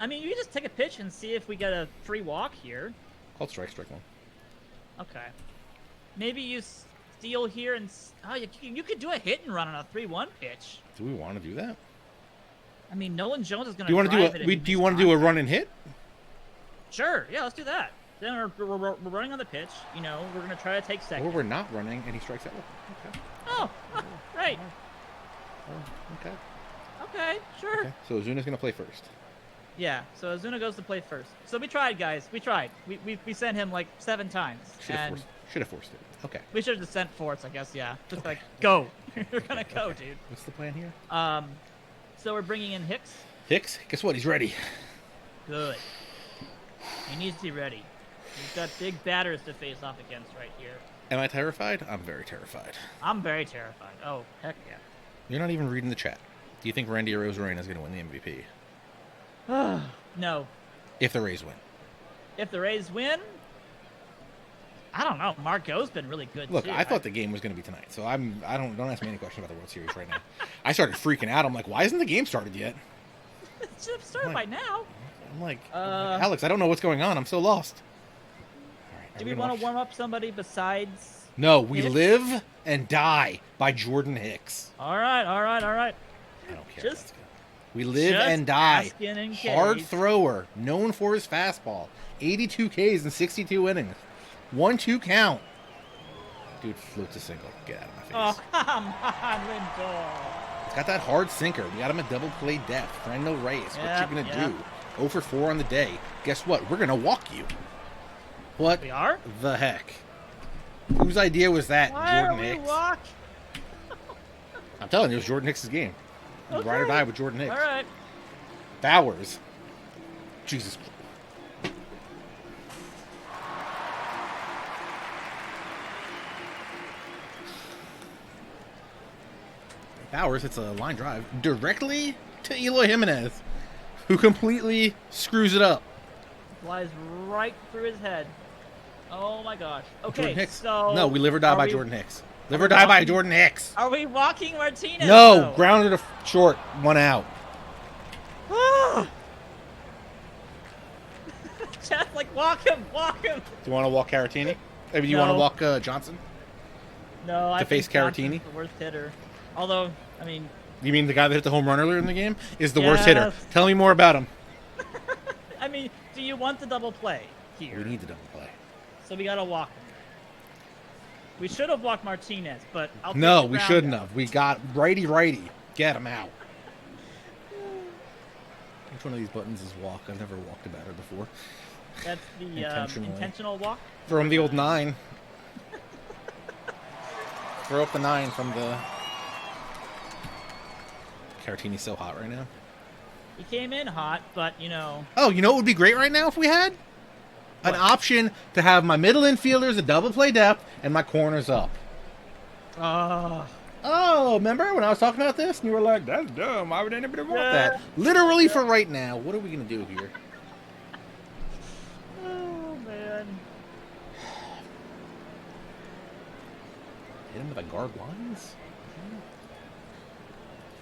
I mean, you just take a pitch and see if we get a free walk here. Called strike 1. Okay. Maybe you steal here and... Oh, you could do a hit and run on a 3-1 pitch. Do we want to do that? I mean, Nolan Jones is going Do you want to do a run and hit? Sure, yeah, let's do that. Then we're running on the pitch. You know, we're going to try to take second. Or we're not running and he strikes out. Okay. Oh, right. Oh, okay. Okay, sure. Okay. So Ozuna's going to play first. Yeah, so Ozuna goes to play first. So we tried, guys. We tried. We sent him like 7 times. Should have forced it. Okay. We should have just sent Forts, I guess, yeah. Just like, go. You're going to go, dude. What's the plan here? So we're bringing in Hicks. Hicks, guess what? He's ready. Good. He needs to be ready. He's got big batters to face off against right here. Am I terrified? I'm very terrified. I'm very terrified. Oh, heck yeah. You're not even reading the chat. Do you think Randy Arozarena is going to win the MVP? No. If the Rays win. If the Rays win, I don't know. Margot's been really good, Look, too. I thought the game was going to be tonight, so don't ask me any questions about the World Series right now. I started freaking out. I'm like, why isn't the game started yet? It should have started by now. I'm like, Alex, I don't know what's going on. I'm so lost. All right, Do we want to warm up somebody besides No, we Hicks? live and die by Jordan Hicks. All right. I don't care. Just- we live just and die. asking in Hard case. thrower, known for his fastball. 82 Ks in 62 innings. 1-2 count. Dude floats a single. Get out of my face. Oh, come on, Lindor. He's got that hard sinker. We got him at double play depth. Fernando Reyes. Yep, what you gonna yep. do? 0 for 4 on the day. Guess what? We're gonna walk you. What We are? the heck? Whose idea was that? Why Jordan are we Hicks. walk? I'm telling you, it was Jordan Hicks' game. Okay. Ride or die with Jordan Hicks. All right. Bowers. Jesus Christ. Bowers hits a line drive directly to Eloy Jimenez, who completely screws it up. Flies right through his head. Oh my gosh. Okay, Jordan Hicks. so No, we live or die are by we- Jordan Hicks. Live or die by walking? Jordan Hicks. Are we walking Martinez? No, though? grounded to short, 1 out. Chat's like, walk him. Do you want to walk Caratini? Maybe you No. want to walk Johnson? No, I To face think Johnson's Caratini? the worst hitter. Although, I mean, You mean the guy that hit the home run earlier in the game is the worst hitter? Yes. Tell me more about him. do you want the double play here? We need the double play. So we gotta walk him. We should have walked Martinez, but I'll take No, the we ground shouldn't out. have. We got righty. Get him out. Which one of these buttons is walk? I've never walked a batter before. That's the Intentionally. intentional walk. Throw him the old 9. Throw up the 9 from the... Caratini's so hot right now. He came in hot, but you know. Oh, you know what would be great right now if we had? An What? option to have my middle infielders a double play depth and my corners up. Oh, remember when I was talking about this and you were like, that's dumb. Why would anybody want that? Literally for right now. What are we going to do here? Oh man. Hit him with a guard lines?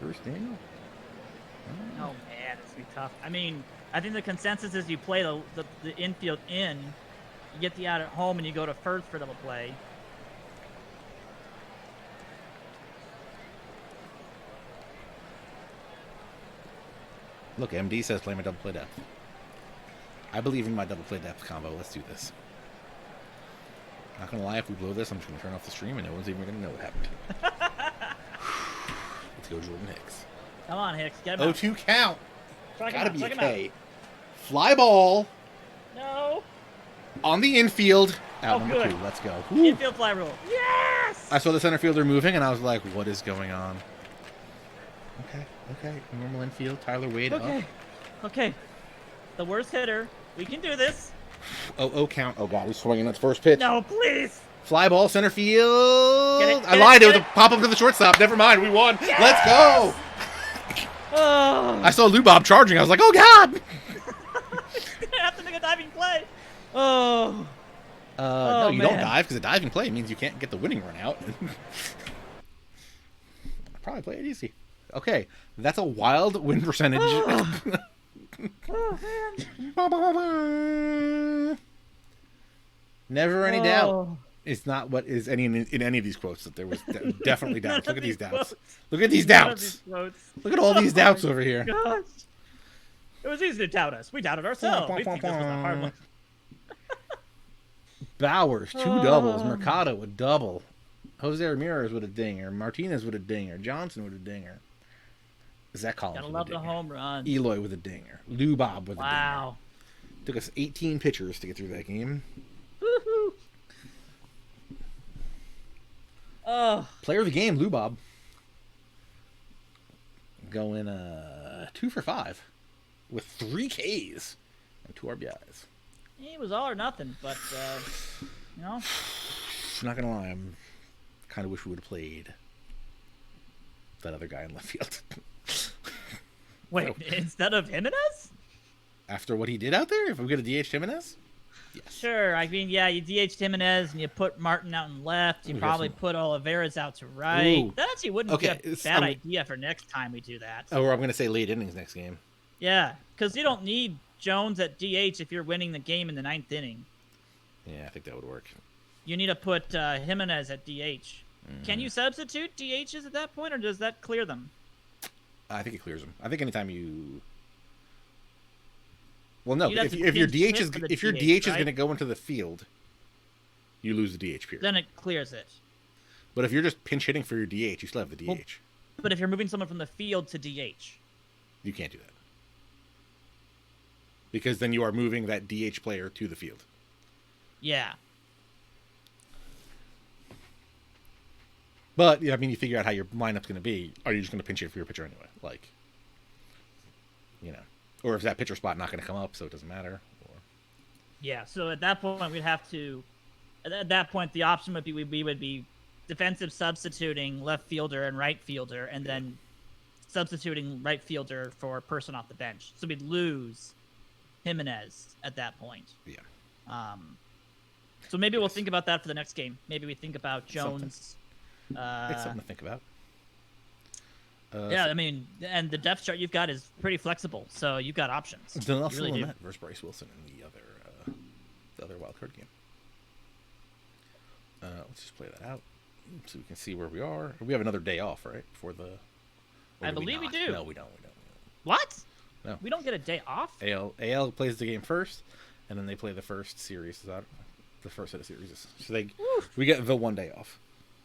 First inning? Oh man, it's gonna be tough. I mean, I think the consensus is you play the infield in, you get the out at home, and you go to first for double play. Look, MD says play my double play depth. I believe in my double play depth combo. Let's do this. Not gonna lie, if we blow this, I'm just gonna turn off the stream and no one's even gonna know what happened. Let's go, Jordan Hicks. Come on, Hicks, get him out. 0-2 count. Strike him Gotta out, be strike a him out. K. Fly ball No. on the infield. Out Oh, number good. 2. Let's go. Woo. Infield fly rule. Yes. I saw the center fielder moving and I was like, what is going on? Okay. Normal infield. Tyler Wade Okay. up. Okay. The worst hitter. We can do this. 0-0 count. Oh god, he's swinging at first pitch. No, please. Fly ball, center field. Get it, I get lied. it, It was get a pop up to the shortstop. Never mind. We won. Let's go. Oh. I saw Lubob charging. I was like, oh god. I have to make a diving play. Oh. No, you don't man. dive because a diving play means you can't get the winning run out. Probably play it easy. Okay, that's a wild win percentage. Oh man. Never any doubt. Oh. It's not what is any in any of these quotes that there was definitely None doubts. Look of at these these doubts. quotes. Look at these None of doubts. these quotes. Look at all these Oh doubts my over here. Gosh. It was easy to doubt us. We doubted ourselves. We think this was a hard one. Bowers, 2 Oh. doubles. Mercado, a double. Jose Ramirez with a dinger. Martinez with a dinger. Johnson with a dinger. Zach Collins Gotta with love a the dinger. home run. Eloy with a dinger. Lubob with a dinger. Wow. Took us 18 pitchers to get through that game. Woohoo. Oh. Player of the game, Lubob. Going 2 for 5 with 3 Ks and 2 RBIs. He was all or nothing, but you know. I'm not gonna lie, I'm kind of wish we would have played that other guy in left field. Wait, instead of Jimenez? After what he did out there, if we get a DH Jimenez, yes. Sure. I mean, yeah, you DH Jimenez and you put Martin out in left. You Ooh, probably yes. put Oliveras out to right. Ooh. That actually wouldn't Okay, be a it's- bad I'm- idea for next time we do that. Or I'm gonna say late innings next game. Yeah, because you don't need Jones at DH if you're winning the game in the 9th inning. Yeah, I think that would work. You need to put Jimenez at DH. Can you substitute DHs at that point, or does that clear them? I think it clears them. I think anytime you. Well, no. You'd have If to your pinch DH is hit for the if your DH, DH is right? going to go into the field, you lose the DH period. Then it clears it. But if you're just pinch hitting for your DH, you still have the DH. Well, but if you're moving someone from the field to DH, You can't do that. Because then you are moving that DH player to the field. yeah. But, I mean, you figure out how your lineup's going to be. Are you just going to pinch hit for your pitcher anyway? Like, or is that pitcher spot not going to come up, so it doesn't matter? Or... Yeah, so at that point, we'd have to. At that point, the option would be we would be defensive substituting left fielder and right fielder, and then substituting right fielder for a person off the bench. So we'd lose Jimenez at that point. Yeah. So maybe we'll think about that for the next game. Maybe we think about Jones. It's something to think about. Yeah, I mean, and the depth chart you've got is pretty flexible, so you've got options. Then also really do. Lamet versus Bryce Wilson in the other wild card game. Let's just play that out so we can see where we are. We have another day off, right? For the. I believe we do. No, we don't. What? No. We don't get a day off? AL plays the game first, and then they play the first series. The first set of series. So we get the 1 day off.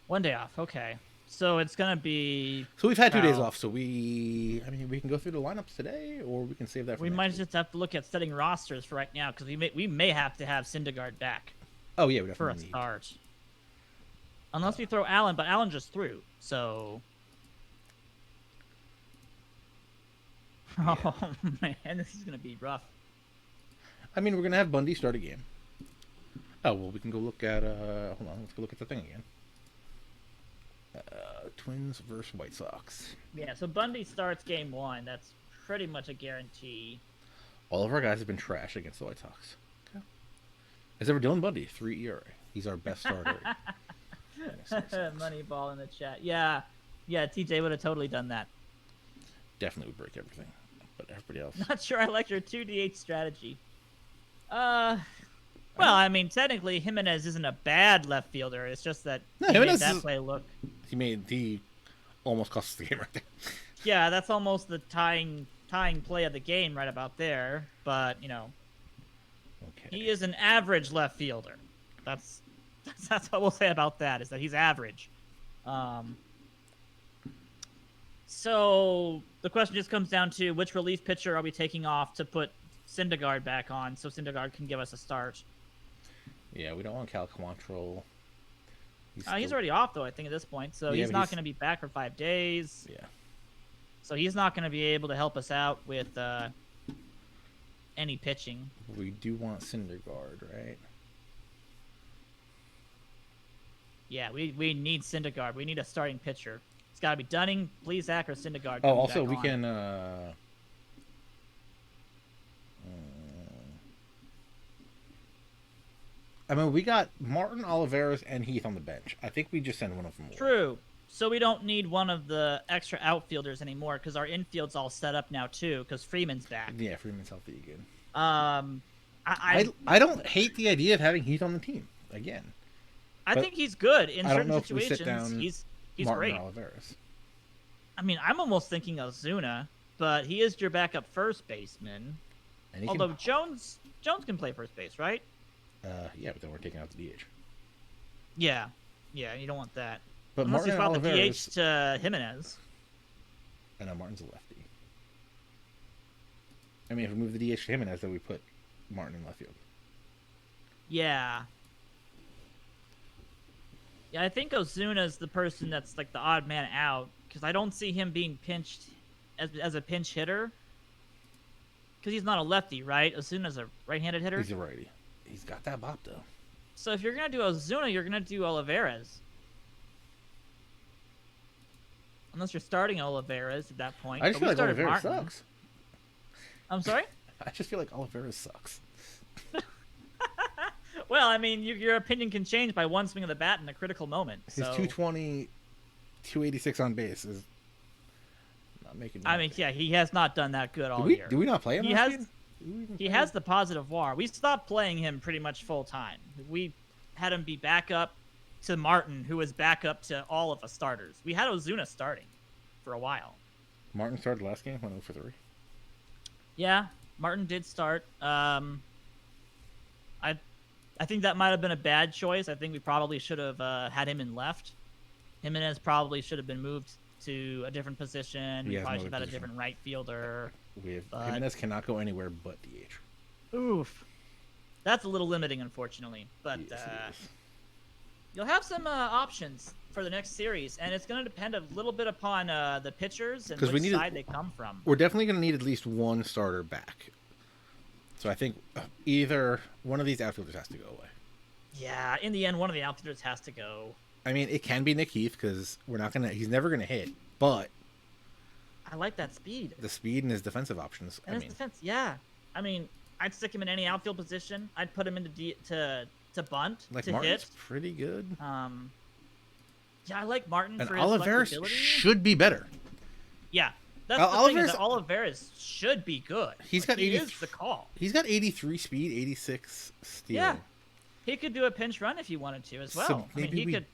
1 day off. Okay. So it's gonna be. So we've had 2 days off. So we can go through the lineups today, or we can save that for. We next might week. just have to look at setting rosters for right now because we may have to have Syndergaard back Oh yeah, we for a definitely need. start. Unless we throw Allen, but Allen just threw, so. Yeah. Oh man, this is gonna be rough. I mean, we're gonna have Bundy start a game. Oh well, we can go look at. Hold on, let's go look at the thing again. Twins versus White Sox. Yeah, so Bundy starts game 1. That's pretty much a guarantee. All of our guys have been trash against the White Sox. Okay. Except for Dylan Bundy, 3 ERA. He's our best starter. Moneyball in the chat. Yeah, TJ would have totally done that. Definitely would break everything, but everybody else. Not sure I like your 2DH strategy. Well, I mean, technically, Jimenez isn't a bad left fielder. It's just that he made that play look. He almost cost us the game right there. Yeah, that's almost the tying play of the game right about there. But Okay. he is an average left fielder. That's what we'll say about that. Is that he's average. So the question just comes down to which relief pitcher are we taking off to put Syndergaard back on, so Syndergaard can give us a start. Yeah, we don't want Cal Quantrill. He's already off though, I think, at this point. So Yeah, he's but not going to be back for 5 days. Yeah. So he's not going to be able to help us out with any pitching. We do want Syndergaard, right? Yeah, we need Syndergaard. We need a starting pitcher. It's got to be Dunning, Plesac, or Syndergaard. Oh, also back we on. can. I mean, we got Martin, Oliveras, and Heath on the bench. I think we just send one of them. True. So we don't need one of the extra outfielders anymore because our infield's all set up now too because Freeman's back. Yeah, Freeman's healthy again. I don't hate the idea of having Heath on the team again. I think he's good in I don't certain know if we situations. sit down He's Martin great. or Oliveras. I mean, I'm almost thinking Ozuna, but he is your backup first baseman. And he Although can, Jones can play first base, right? yeah, but then we're taking out the DH. Yeah, you don't want that. But Unless you Martin swap the Oliveras, DH to Jimenez. I know Martin's a lefty. I mean, if we move the DH to Jimenez, then we put Martin in left field. Yeah. Yeah, I think Ozuna's the person that's like the odd man out because I don't see him being pinched as a pinch hitter because he's not a lefty, right? Ozuna's a right-handed hitter. He's a righty. He's got that bop though. So if you're gonna do Ozuna, you're gonna do Oliveras. Unless you're starting Oliveras at that point. I just But feel we like started Oliveras Martin. sucks. I'm sorry? I just feel like Oliveras sucks. Well, I mean, your opinion can change by one swing of the bat in a critical moment. His So 220, 286 on base is not making. I mean, yeah, he has not done that good all year. Do we not play him? He last has- game? He has the positive WAR. We stopped playing him pretty much full time. had him be backup to Martin, who was backup to all of us starters. We had Ozuna starting for a while. Martin started last game, went 0 for 3. Yeah, Martin did start. I think that might have been a bad choice. I think we probably should have had him in left. Jimenez probably should have been moved to a different position. We probably should have had a different right fielder. Jimenez cannot go anywhere but DH. Oof. That's a little limiting, unfortunately. But you'll have some options for the next series, and it's going to depend a little bit upon the pitchers and which side they come from. We're definitely going to need at least one starter back. So I think either one of these outfielders has to go away. Yeah, in the end, one of the outfielders has to go. I mean, it can be Nick Heath because he's never gonna hit. But I like that speed. The speed and his defensive options. And his defense, yeah. I mean, I'd stick him in any outfield position. I'd put him into to bunt, like to Martin's hit. Pretty good. Yeah, I like Martin and for his Oliveira flexibility. should be better. Yeah. That's the thing, is that Oliveira should be good. He's got 80. Is the call. He's got 83 speed, 86 steal. Yeah, he could do a pinch run if he wanted to as well. So I mean, he could.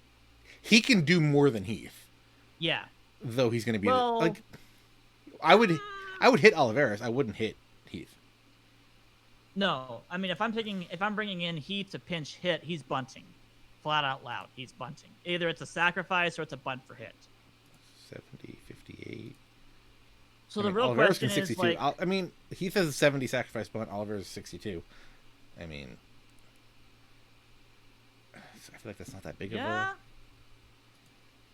He can do more than Heath. Yeah. Though he's going to be like, I would hit Oliveira. I wouldn't hit Heath. No, I mean if I'm bringing in Heath to pinch hit, he's bunting, flat out loud. He's bunting. Either it's a sacrifice or it's a bunt for hit. 70, 58. So the real question is like, I mean, Heath has a 70 sacrifice bunt. Oliver's 62. I mean, I feel like that's not that big of a.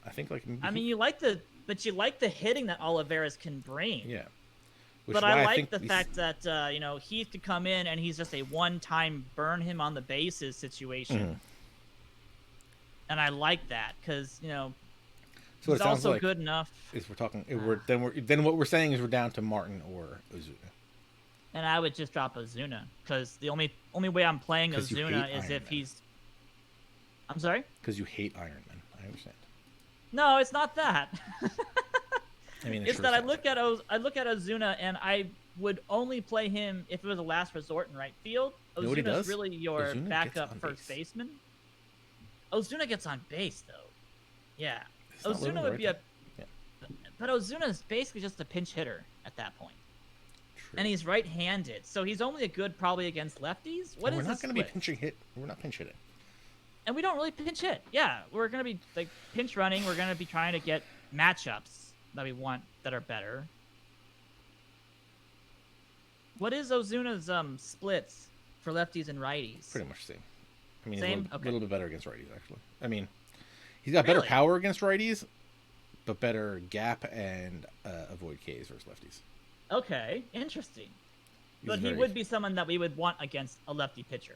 I think like. I mean, you like the hitting that Oliveira's can bring. Yeah. But I like the fact that Heath could come in and he's just a one-time burn him on the bases situation. Mm-hmm. And I like that because so he's also good enough. Is we're talking. Then what we're saying is we're down to Martin or Ozuna. And I would just drop Ozuna because the only way I'm playing Ozuna is if he's. I'm sorry. Because you hate Iron Man. I understand. No, it's not that. I mean, it's that I look at Ozuna and I would only play him if it was a last resort in right field. Ozuna's really your backup first baseman. Ozuna gets on base though. Yeah. Ozuna would be but Ozuna's basically just a pinch hitter at that point. True. And he's right-handed, so he's only good probably against lefties. We're not going to be pinching hit. We're not pinch hitting. And we don't really pinch hit. Yeah, we're going to be like pinch running. We're going to be trying to get matchups that we want that are better. What is Ozuna's splits for lefties and righties? Pretty much the same. I mean, he's a little bit better against righties, actually. I mean, he's got better power against righties, but better gap and avoid Ks versus lefties. Okay, interesting. But he would be someone that we would want against a lefty pitcher,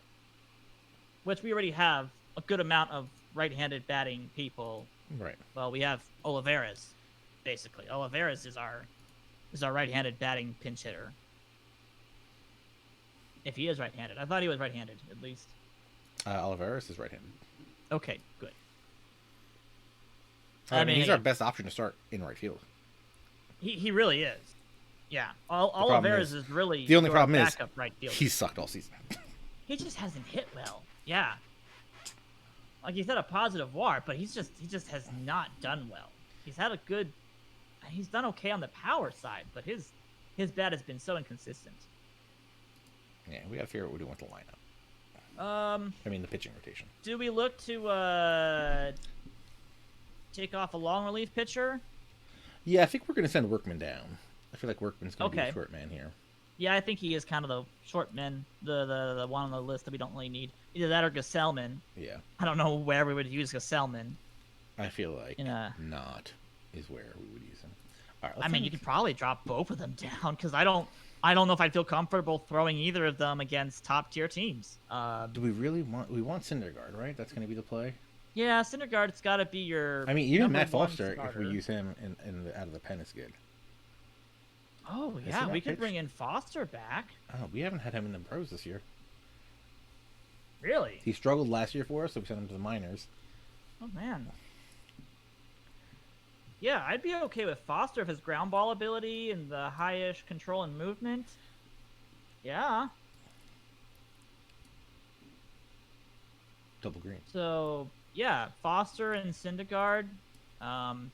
which we already have a good amount of right-handed batting people. Right. Well, we have Olivares, basically. Olivares is our right-handed batting pinch hitter. If he is right-handed. I thought he was right-handed, at least. Olivares is right-handed. Okay, good. I mean, he's our best option to start in right field. He really is. Yeah. Olivares is really the only problem is right field. He's sucked all season. He just hasn't hit well. Yeah. Like he's had a positive WAR, but he just has not done well. He's done okay on the power side, but his bat has been so inconsistent. Yeah, we gotta figure out what we do with the lineup. I mean the pitching rotation. Do we look to take off a long relief pitcher? Yeah, I think we're gonna send Workman down. I feel like Workman's gonna be the short man here. Yeah, I think he is kind of the short man, the one on the list that we don't really need. Either that or Gesellman. Yeah. I don't know where we would use Gesellman. I feel like not is where we would use him. All right, I mean, you could probably drop both of them down because I don't know if I'd feel comfortable throwing either of them against top tier teams. Do we really want Syndergaard, right? That's going to be the play. Yeah, Syndergaard's got to be your. I mean, even Matt Foster, if we use him out of the pen, is good. Oh yeah, we could bring in Foster back. Oh, we haven't had him in the pros this year. Really? He struggled last year for us, so we sent him to the minors. Oh man. Yeah, I'd be okay with Foster if his ground ball ability and the high-ish control and movement. Yeah. Double green. So yeah, Foster and Syndergaard,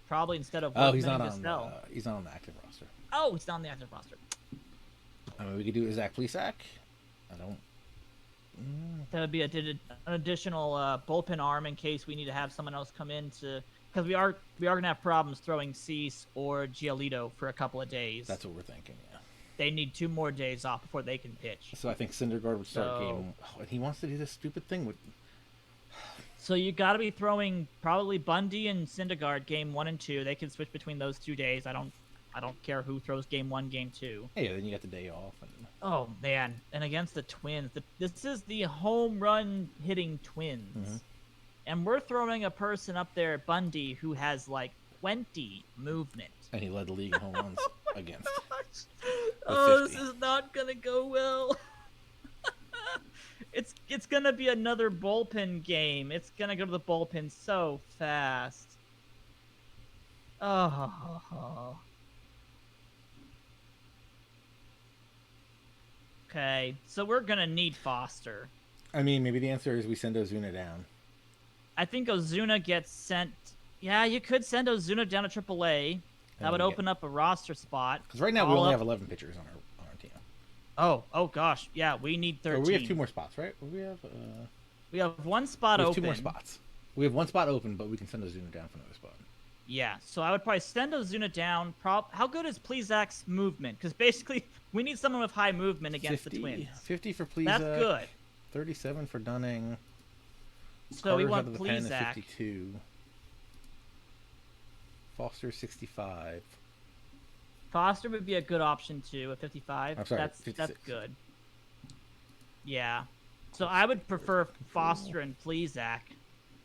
probably instead of Oh, Workman and Gasell. he's not on the active roster. Oh, he's not on the active roster. I mean, we could do Zach Plesac. I don't. That would be an additional bullpen arm in case we need to have someone else come in to, because we are gonna have problems throwing Cease or Giolito for a couple of days. That's what we're thinking. Yeah. They need 2 more days off before they can pitch. So I think Syndergaard would start game. Oh, and he wants to do this stupid thing with. So you got to be throwing probably Bundy and Syndergaard game 1 and 2. They can switch between those 2 days. I don't care who throws game 1, game 2. Hey, then you got the day off. And... Oh man! And against the Twins, this is the home run hitting Twins, and we're throwing a person up there, Bundy, who has like 20 movement. And he led the league in home runs against. Oh, this is not gonna go well. It's gonna be another bullpen game. It's gonna go to the bullpen so fast. Oh. Okay, so we're gonna need Foster. I mean, maybe the answer is we send Ozuna down. I think Ozuna gets sent. Yeah, you could send Ozuna down to AAA. That would open up a roster spot. Because right now we only have 11 pitchers on our team. Oh gosh, yeah, we need 13. We have 2 more spots, right? We have 1 spot open. 2 more spots. We have 1 spot open, but we can send Ozuna down for another spot. Yeah, so I would probably send Ozuna down. How good is Plesac's movement? Because basically, we need someone with high movement against 50, the Twins. 50 for Plesac. That's good. 37 for Dunning. So we want Plesac. 52. Foster 65. Foster would be a good option too at 55. I'm sorry, that's good. Yeah. So I would prefer Foster and Plesac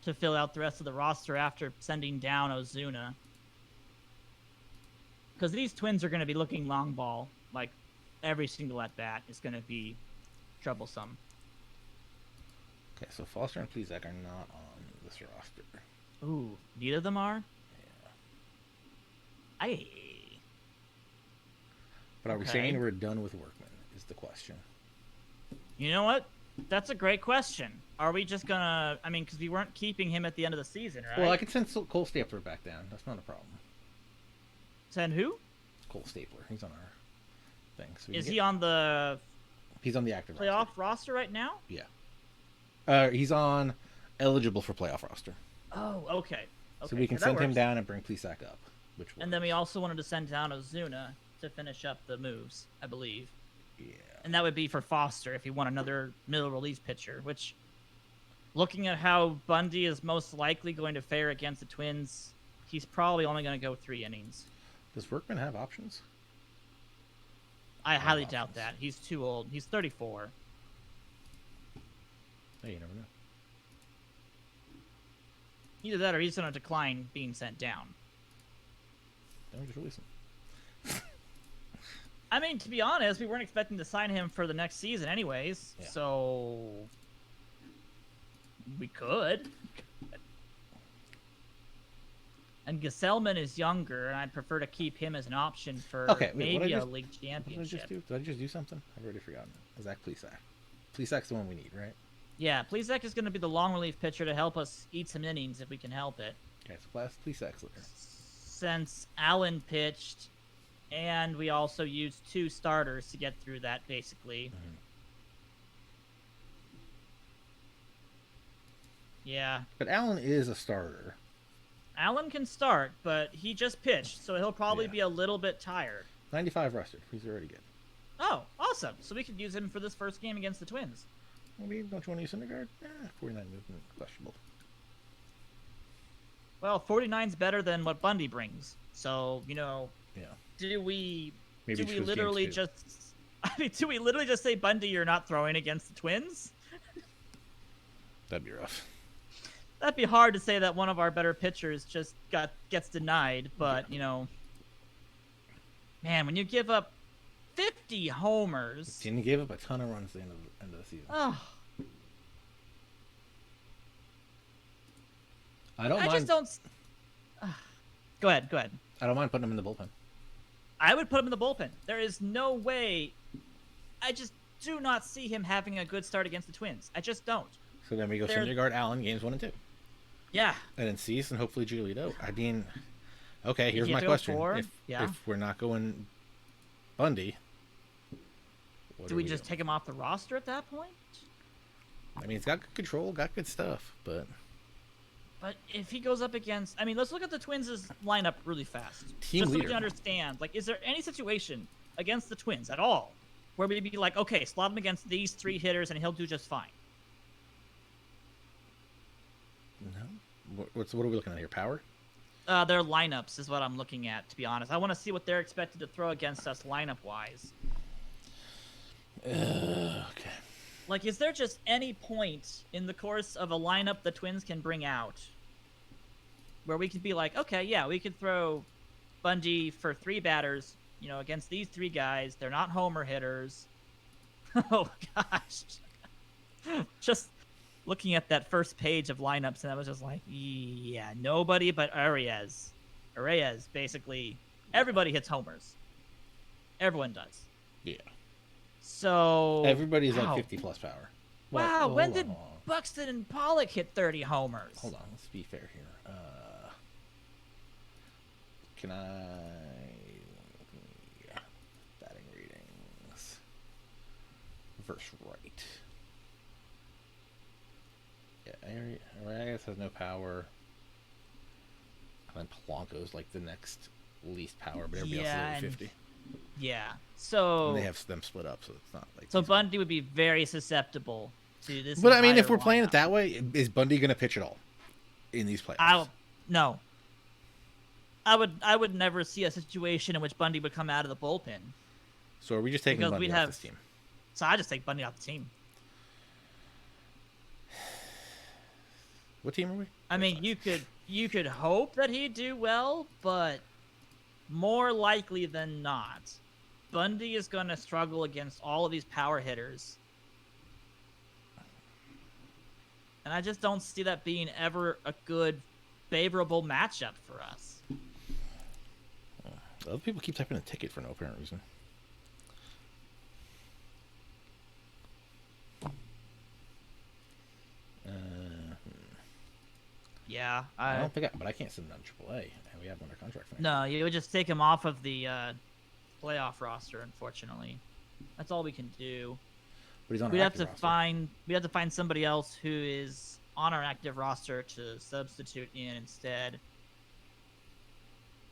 to fill out the rest of the roster after sending down Ozuna. Because these Twins are going to be looking long ball. Like, every single at-bat is going to be troublesome. Okay, so Foster and Plesac are not on this roster. Ooh, neither of them are? Yeah. But are we saying we're done with Workman is the question. You know what? That's a great question. Are we just gonna... I mean, because we weren't keeping him at the end of the season, right? Well, I could send Cole Stapler back down. That's not a problem. Send who? Cole Stapler. He's on our thing. So is he on the... He's on the active playoff roster right now? Yeah. He's on eligible for playoff roster. Oh, okay. So we can send him down and bring Plesac up. And then we also wanted to send down Ozuna to finish up the moves, I believe. Yeah. And that would be for Foster if you want another middle relief pitcher, which, looking at how Bundy is most likely going to fare against the Twins, he's probably only going to go 3 innings. Does Workman have options? I highly doubt that. He's too old. He's 34. Hey, you never know. Either that or he's going to decline being sent down. Then we just release him. I mean, to be honest, we weren't expecting to sign him for the next season anyways, so we could. And Gesellman is younger, and I'd prefer to keep him as an option for maybe a league championship. Did I just do something? I've already forgotten. Zach Plesac. Plesac's the one we need, right? Yeah, Plesac is going to be the long relief pitcher to help us eat some innings if we can help it. Okay, so Plesac's there. Since Allen pitched, and we also used 2 starters to get through that, basically. Mm-hmm. Yeah. But Allen is a starter. Allen can start, but he just pitched, so he'll probably be a little bit tired. 95 rostered. He's already good. Oh, awesome. So we could use him for this first game against the Twins. Maybe, don't you want to use Syndergaard? 49 movement, questionable. Well, 49's better than what Bundy brings. So, you know, do we literally just... I mean, do we literally just say, Bundy, you're not throwing against the Twins? That'd be rough. That'd be hard to say that one of our better pitchers just gets denied, but, you know... Man, when you give up 50 homers... And he gave up a ton of runs at the end of the season. Oh. I just don't... Go ahead. I don't mind putting him in the bullpen. I would put him in the bullpen. There is no way... I just do not see him having a good start against the Twins. I just don't. So then we go Syndergaard, Allen, games 1 and 2. Yeah. And then Cease and hopefully Giolito. I mean, okay, here's my question. If we're not going Bundy, do we just take him off the roster at that point? I mean, he's got good control, got good stuff, but if he goes up against, I mean, let's look at the Twins' lineup really fast. Team just leader. So we can understand, like, is there any situation against the Twins at all where we'd be like, okay, slot him against these 3 hitters and he'll do just fine? No. What are we looking at here? Power? Their lineups is what I'm looking at, to be honest. I want to see what they're expected to throw against us lineup-wise. Okay. Like, is there just any point in the course of a lineup the Twins can bring out where we could be like, okay, yeah, we could throw Bundy for 3 batters, you know, against these 3 guys. They're not homer hitters. Oh, gosh. Just looking at that first page of lineups, and I was just like, yeah, nobody but Arias. Basically, everybody hits homers. Everyone does. Yeah. So everybody's like 50 plus power. Wow, when did Buxton and Pollock hit 30 homers? Hold on, let's be fair here. Can I... Yeah. Batting ratings. Verse right. Yeah, Arias has no power. And then Polanco's like the next least power, but everybody else is over 50. Yeah, so... And they have them split up, so it's not like... So Bundy would be very susceptible to this. But I mean, if we're playing it that way, is Bundy going to pitch at all in these playoffs? No. I would never see a situation in which Bundy would come out of the bullpen. So are we just taking Bundy off this team? So I just take Bundy off the team. What team are we? I mean, you could hope that he'd do well, but more likely than not, Bundy is going to struggle against all of these power hitters. And I just don't see that being ever a good, favorable matchup for us. Other people keep typing a ticket for no apparent reason. Yeah, I don't think but I can't send him down AAA, and we have him under contract. No, you would just take him off of the playoff roster. Unfortunately, that's all we can do. But he's on. We'd have to find somebody else who is on our active roster to substitute in instead.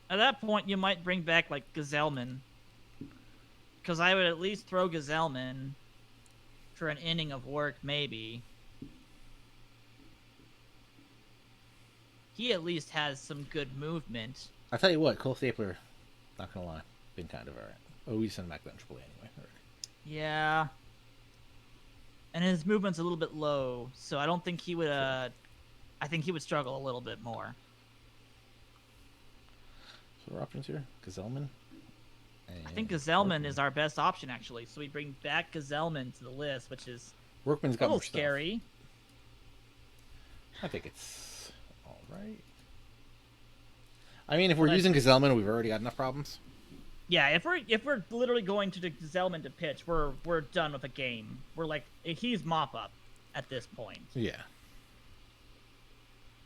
At that point, you might bring back like Gazelman, because I would at least throw Gazelman for an inning of work, maybe. He at least has some good movement. I tell you what, Cole Stapler, not gonna lie, been kind of alright. Oh, we send him back down AAA anyway. Right. Yeah. And his movement's a little bit low, so I don't think he would. I think he would struggle a little bit more. So what are options here? Gazelman. I think Gazelman is our best option, actually. So we bring back Gazelman to the list, which is Workman's got a little more scary. Stuff. I think it's all right. I mean, if we're using Gazelman, we've already got enough problems. Yeah, if we're literally going to Gazelman to pitch, we're done with the game. We're like, he's mop up at this point. Yeah.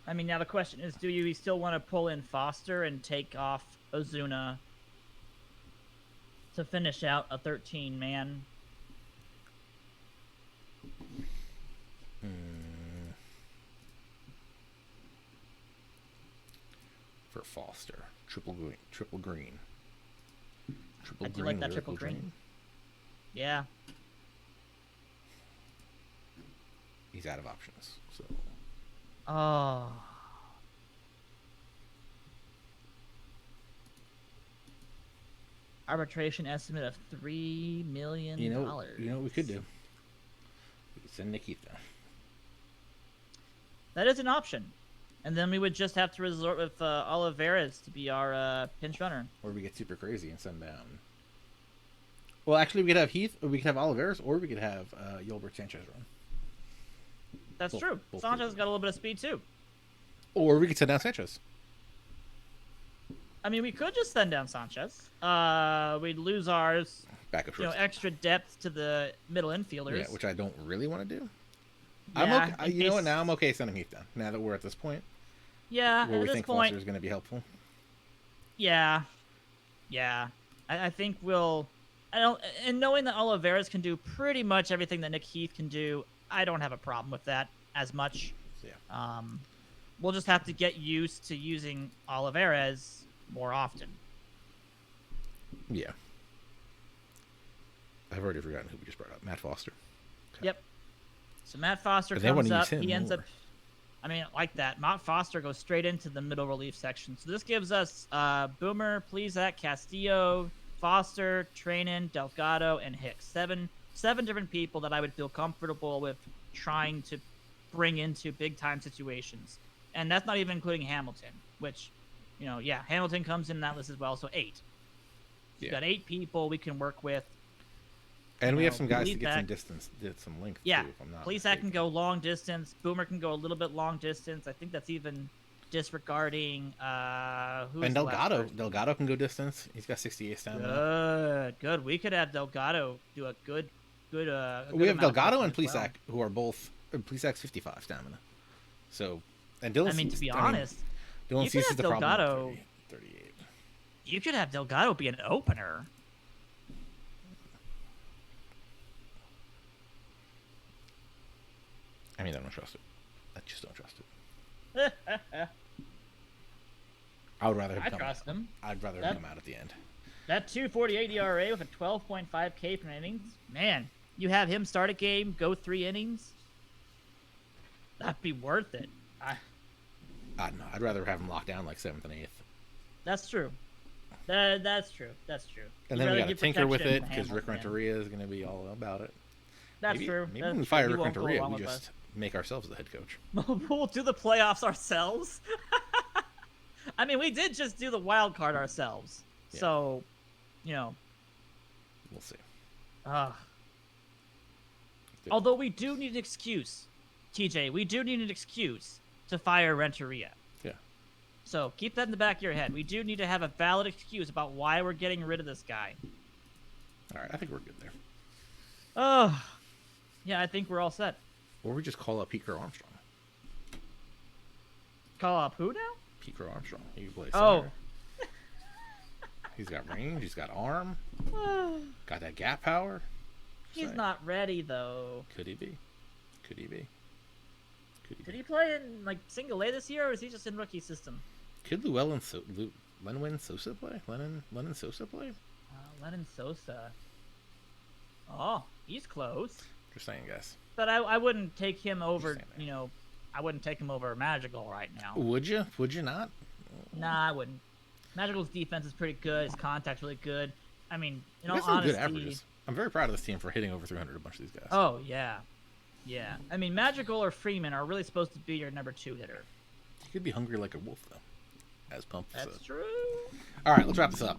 I mean, now the question is, do you still want to pull in Foster and take off Ozuna to finish out a 13-man? For Foster, triple green. I do like that triple green. Yeah. He's out of options, so. Oh. Arbitration estimate of $3 million. You know what we could do? We could send Nikita. That is an option. And then we would just have to resort with Olivares to be our pinch runner. Or we get super crazy and send down. Well, actually, we could have Heath, or we could have Olivares, or we could have Yolbert Sanchez run. That's true. Sanchez has got a little bit of speed, too. Or we could send down Sanchez. I mean, we could just send down Sanchez. We'd lose ours. Backup shortstop. Extra depth to the middle infielders. Yeah, which I don't really want to do. I'm Yeah, okay. in You know what? case- Now I'm okay sending Heath down. Now that we're at this point Yeah, where at we this think point, Foster is going to be helpful. yeah, yeah. I think we'll. I don't. And knowing that Oliveras can do pretty much everything that Nick Heath can do, I don't have a problem with that as much. Yeah. We'll just have to get used to using Oliveras more often. Yeah. I've already forgotten who we just brought up. Matt Foster. Okay. Yep. So Matt Foster But they wanna comes use up. him He ends more. up. I mean, like that. Matt Foster goes straight into the middle relief section. So this gives us Boomer, Plezak, Castillo, Foster, Trainin, Delgado, and Hicks. Seven different people that I would feel comfortable with trying to bring into big time situations. And that's not even including Hamilton, which, Hamilton comes in that list as well. So 8. Yeah. You've got 8 people we can work with. And we have know, some guys to get some Plezak- distance, some length Yeah, too. If I'm not Plezak mistaken. can go long distance. Boomer can go a little bit long distance. I think that's even disregarding who And is the last Delgado, person? Delgado can go distance. He's got 68 stamina. Good. We could have Delgado do a good. A good We have amount of Delgado and pushing as well. Plezak, who are both. Plezak's 55 stamina. So, and Dylan. I mean, to be Cease- honest, Dylan you could Cease is have the problem. with Delgado. 38. You could have Delgado be an opener. I mean, I don't trust it. I just don't trust it. I would rather him I come trust out. him. I'd rather That- him come out at the end. That 2.48 ERA with a 12.5 K per innings. Man, you have him start a game, go 3 innings. That'd be worth it. No, I'd rather have him locked down like 7th and 8th. That's true. That's true. And You'd then we rather got to give tinker with protection it to because Rick Hamilton. Renteria is going to be all about it. That's maybe, true. Maybe That's when we true. fire He Rick won't go Renteria, along we with just make ourselves the head coach. us. We'll do the playoffs ourselves. I mean, we did just do the wild card ourselves. Yeah. So, We'll see. although we do need an excuse, TJ, we do need an excuse to fire Renteria. Yeah. So keep that in the back of your head. We do need to have a valid excuse about why we're getting rid of this guy. All right, I think we're good there. Oh, yeah, I think we're all set. Or we just call up Pete Crow Armstrong. Call up who now? Pete Crow Armstrong. He can play Oh. center. He's got range. He's got arm. Got that gap power. He's Say, not ready though. Could he be? Could he be? Could he Did be? he play in like single A this year, or is he just in rookie system? Could Lenwin Sosa play? Lennon Sosa play? Lennon Sosa. Oh, he's close. Just saying, guys. But I wouldn't take him over. saying that. I wouldn't take him over Magical right now. Would you? Would you not? Nah, I wouldn't. Magical's defense is pretty good. His contact's really good. I mean, in You all got some honesty. good averages. I'm very proud of this team for hitting over 300 a bunch of these guys. Oh yeah, yeah. I mean, Magical or Freeman are really supposed to be your number 2 hitter. You could be hungry like a wolf, though. As Pump said. That's true. All right, let's wrap this up.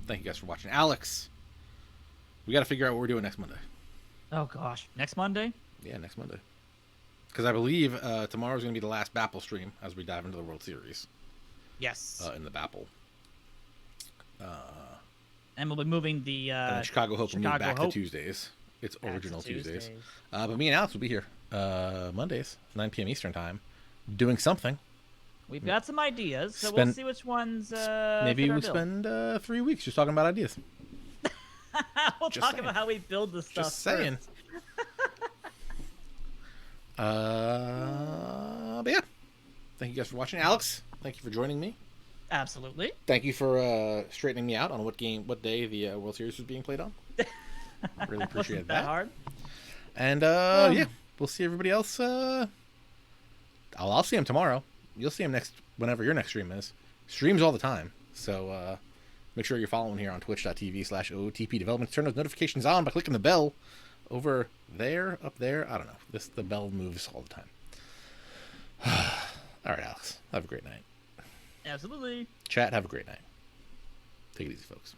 Thank you guys for watching. Alex, we got to figure out what we're doing next Monday. Oh gosh, next Monday. Yeah, next Monday. Because I believe tomorrow's going to be the last Bapple stream as we dive into the World Series Yes. in the Bapple. And we'll be moving the And then Chicago Hope will move Chicago back Hope to Tuesdays. It's back to original Tuesdays. Tuesdays. But me and Alex will be here Mondays, 9 p.m. Eastern time, doing something. We've got some ideas, so we'll Spend- see which ones. Maybe fit our we bill. spend 3 weeks just talking about ideas. We'll Just talk saying. about how we build this stuff. Just saying. first. But yeah. Thank you guys for watching. Alex, thank you for joining me. Absolutely. Thank you for straightening me out on what day the World Series was being played on. Really appreciate Wasn't that hard. And yeah, we'll see everybody else. I'll see him tomorrow. You'll see him whenever your next stream is. Streams all the time, so make sure you're following here on twitch.tv/OOTP Development. Turn those notifications on by clicking the bell over there, up there. I don't know. The bell moves all the time. All right, Alex. Have a great night. Absolutely. Chat, have a great night. Take it easy, folks.